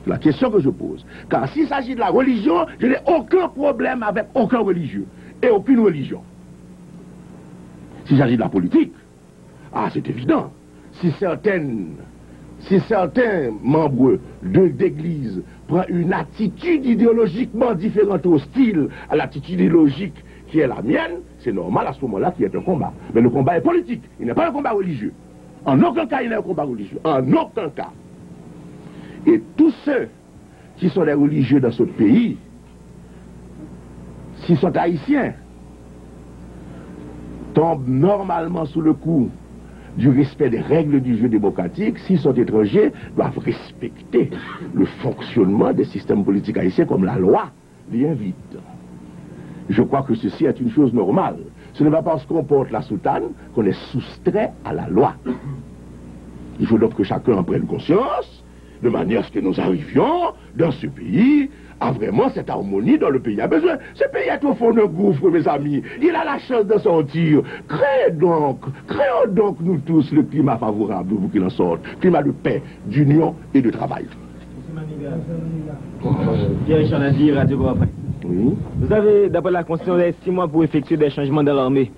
C'est la question que je pose. Car s'il s'agit de la religion, je n'ai aucun problème avec aucun religieux et aucune religion. S'il s'agit de la politique, c'est évident. Si certains membres d'église prennent une attitude idéologiquement différente, hostile à l'attitude idéologique qui est la mienne, c'est normal à ce moment-là qu'il y ait un combat. Mais le combat est politique, il n'est pas un combat religieux. En aucun cas, il n'est un combat religieux. En aucun cas. Et tous ceux qui sont des religieux dans ce pays, s'ils sont haïtiens, tombent normalement sous le coup du respect des règles du jeu démocratique. S'ils sont étrangers, doivent respecter le fonctionnement des systèmes politiques haïtiens comme la loi l'y invite. Je crois que ceci est une chose normale. Ce n'est pas parce qu'on porte la soutane qu'on est soustrait à la loi. Il faut donc que chacun en prenne conscience, de manière à ce que nous arrivions dans ce pays à vraiment cette harmonie dont le pays a besoin. Ce pays est au fond d'un gouffre, mes amis. Il a la chance de sortir. Créons donc nous tous le climat favorable, vous qui en sortez. Climat de paix, d'union et de travail. Pierre-Richard Nadir, Radio Bois. Oui. Vous avez, d'après la Constitution, 6 mois pour effectuer des changements dans l'armée.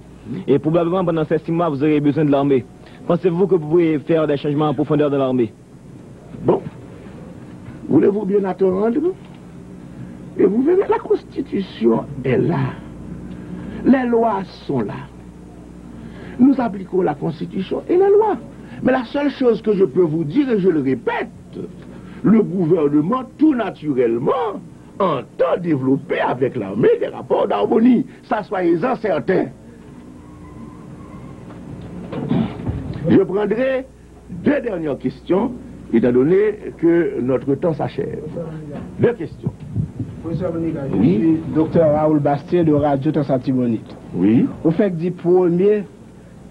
Et probablement pendant ces 6 mois, vous aurez besoin de l'armée. Pensez-vous que vous pouvez faire des changements en profondeur dans l'armée? Bon. Voulez-vous bien attendre? Et vous verrez, la Constitution est là. Les lois sont là. Nous appliquons la Constitution et les lois. Mais la seule chose que je peux vous dire, et je le répète, le gouvernement, tout naturellement, entend développer avec l'armée des rapports d'harmonie. Ça, soyez-en certains. Je prendrai 2 dernières questions, étant donné que notre temps s'achève. 2 questions. Professeur Maniga, je suis docteur Raoul Bastien de Radio Transatibonite. Oui. Au fait du premier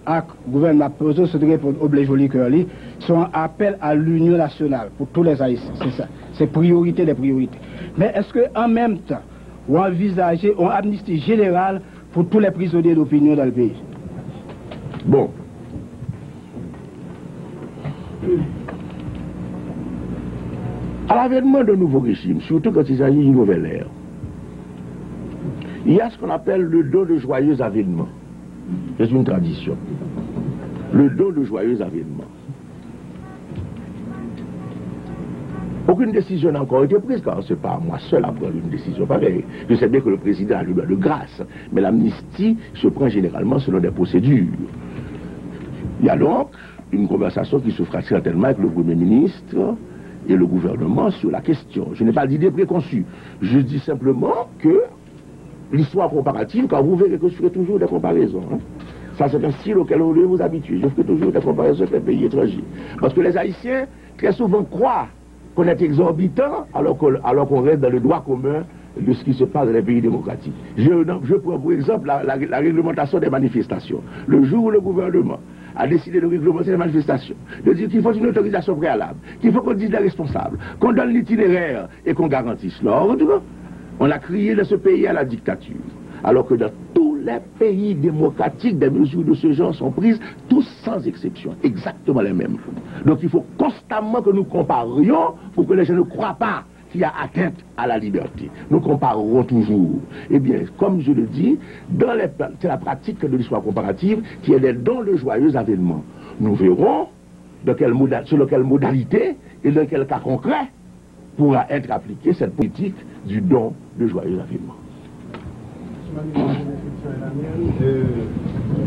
acte gouvernement posé, ce répond oblige joli cœur, c'est un appel à l'union nationale pour tous les Haïtiens. C'est ça. C'est priorité des priorités. Mais est-ce qu'en même temps, on envisage une amnistie générale pour tous les prisonniers d'opinion dans le pays? Bon. À l'avènement d'un nouveau régime, surtout quand il s'agit d'une nouvelle ère, il y a ce qu'on appelle le don de joyeux avènement. C'est une tradition. Le don de joyeux avènement. Aucune décision n'a encore été prise, car ce n'est pas moi seul à prendre une décision pareille. Je sais bien que le président a le droit de grâce, mais l'amnistie se prend généralement selon des procédures. Il y a donc une conversation qui se fera certainement avec le Premier ministre et le gouvernement sur la question. Je n'ai pas d'idée préconçue. Je dis simplement que l'histoire comparative, quand vous verrez que je ferai toujours des comparaisons. Ça, c'est un style auquel on doit vous habituer. Je ferai toujours des comparaisons avec les pays étrangers. Parce que les Haïtiens, très souvent, croient qu'on est exorbitant alors qu'on reste dans le droit commun de ce qui se passe dans les pays démocratiques. Je prends pour exemple la réglementation des manifestations. Le jour où le gouvernement a décidé de réglementer les manifestations, de dire qu'il faut une autorisation préalable, qu'il faut qu'on dise les responsables, qu'on donne l'itinéraire et qu'on garantisse l'ordre, on a crié dans ce pays à la dictature. Alors que dans tous les pays démocratiques, des mesures de ce genre sont prises, tous sans exception, exactement les mêmes. Donc il faut constamment que nous comparions pour que les gens ne croient pas qu'il y a atteinte à la liberté. Nous comparerons toujours. Eh bien, comme je le dis, c'est la pratique de l'histoire comparative qui est des dons de joyeux avènements. Nous verrons sur quelle modalité et dans quel cas concret pourra être appliquée cette politique du don de joyeux avènements.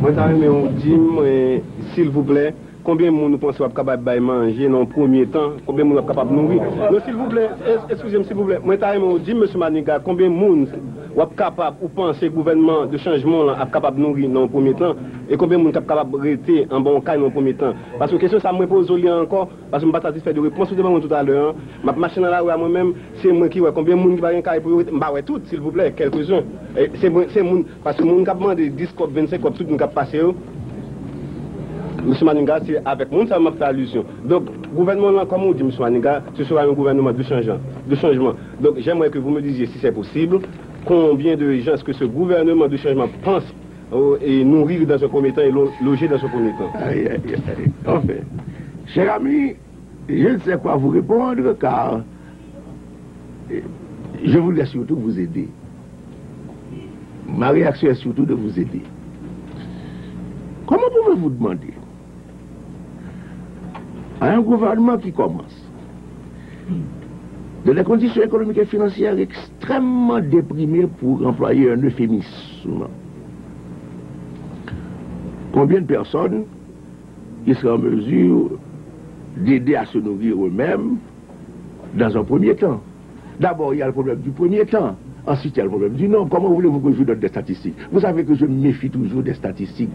Moi, on dit, s'il vous plaît, combien de monde nous pensons capable de manger dans le premier temps, combien de monde est capable de nourrir. Donc, s'il vous plaît, excusez-moi, s'il vous plaît, moi, on dit, M. Maniga, combien de monde est capable ou pense que le gouvernement de changement est capable de nourrir dans le premier temps, et combien de monde est capable de rester en bon cas dans le premier temps. Parce que la question, ça me pose encore, parce que je ne suis pas satisfait de réponse tout à l'heure. Ma machine là, moi-même, c'est moi qui vois combien de monde qui va gagner priorité. Bah ouais, tout, s'il vous plaît, quelques-uns. C'est moi, parce que mon cap demande 10 cop, 25 cop, tout le monde qui a passé. M. Maniga, c'est avec moi, ça m'a fait allusion. Donc, gouvernement, comme on dit, M. Maniga, ce sera un gouvernement de changement. Donc, j'aimerais que vous me disiez, si c'est possible, combien de gens est-ce que ce gouvernement de changement pense et nourrir dans ce premier temps et loger dans ce premier temps. Enfin, cher ami, je ne sais quoi vous répondre, car je voulais surtout vous aider. Ma réaction est surtout de vous aider. Comment pouvez-vous demander à un gouvernement qui commence de des conditions économiques et financières extrêmement déprimées, pour employer un euphémisme, combien de personnes qui seraient en mesure d'aider à se nourrir eux-mêmes dans un premier temps? D'abord, il y a le problème du premier temps. Ensuite, il y a le problème du nombre. Comment voulez-vous que je vous donne des statistiques? Vous savez que je me méfie toujours des statistiques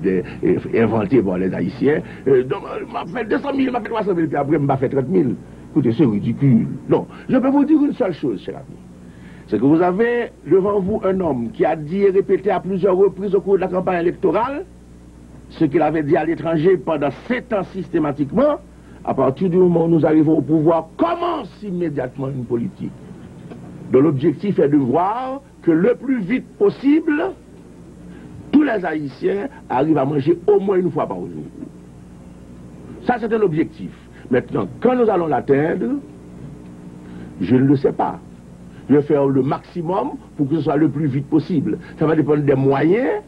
inventées par les Haïtiens. Donc, m'a fait 200 000, m'a fait 300 000, puis après, m'a fait 30 000. Écoutez, c'est ridicule. Non, je peux vous dire une seule chose, cher ami. C'est que vous avez devant vous un homme qui a dit et répété à plusieurs reprises au cours de la campagne électorale ce qu'il avait dit à l'étranger pendant 7 ans systématiquement. À partir du moment où nous arrivons au pouvoir, commence immédiatement une politique dont l'objectif est de voir que le plus vite possible, tous les Haïtiens arrivent à manger au moins une fois par jour. Ça, c'est un objectif. Maintenant, quand nous allons l'atteindre, je ne le sais pas. Je vais faire le maximum pour que ce soit le plus vite possible. Ça va dépendre des moyens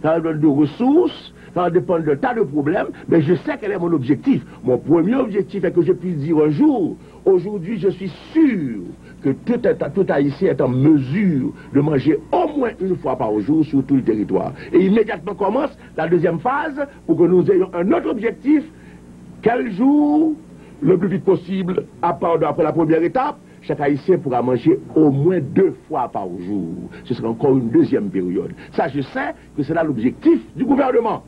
ça va dépendre de ressources, ça va dépendre de tas de problèmes, mais je sais quel est mon objectif. Mon premier objectif est que je puisse dire un jour, aujourd'hui je suis sûr que tout Haïtien est en mesure de manger au moins une fois par jour sur tout le territoire. Et immédiatement commence la deuxième phase pour que nous ayons un autre objectif. Quel jour, le plus vite possible, après la première étape, chaque Haïtien pourra manger au moins 2 fois par jour. Ce sera encore une deuxième période. Ça, je sais que c'est là l'objectif du gouvernement.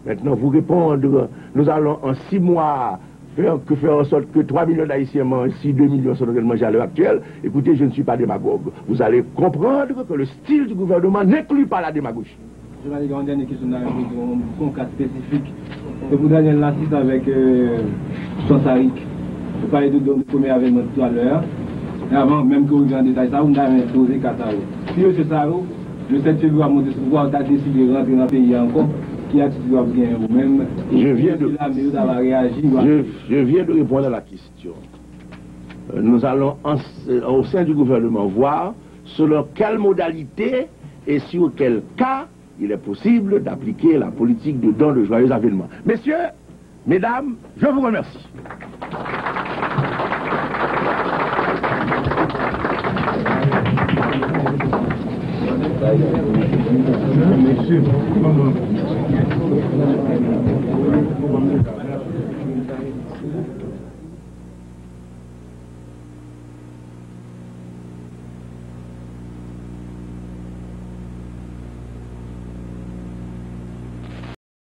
Maintenant, vous répondre, nous allons en 6 mois faire en sorte que 3 millions d'Haïtiens mangent, si 2 millions sont en train de manger à l'heure actuelle. Écoutez, je ne suis pas démagogue. Vous allez comprendre que le style du gouvernement n'inclut pas la démagogie. Je vais aller dans une dernière question d'un cas spécifique. Je voudrais dire l'assiste avec Sansarik. Je parlais de premier événement tout à l'heure. Et avant même que vous ayez en détail ça, vous m'avez posé Kataro. Si M. Saro, le 7 février, à mon pouvoir, a décidé de rentrer dans le pays encore, qui a décidé de gagner vous-même. Je viens de répondre à la question. Nous allons au sein du gouvernement voir selon quelle modalité et sur quel cas il est possible d'appliquer la politique de don de joyeux avènement. Messieurs, mesdames, je vous remercie. Monsieur,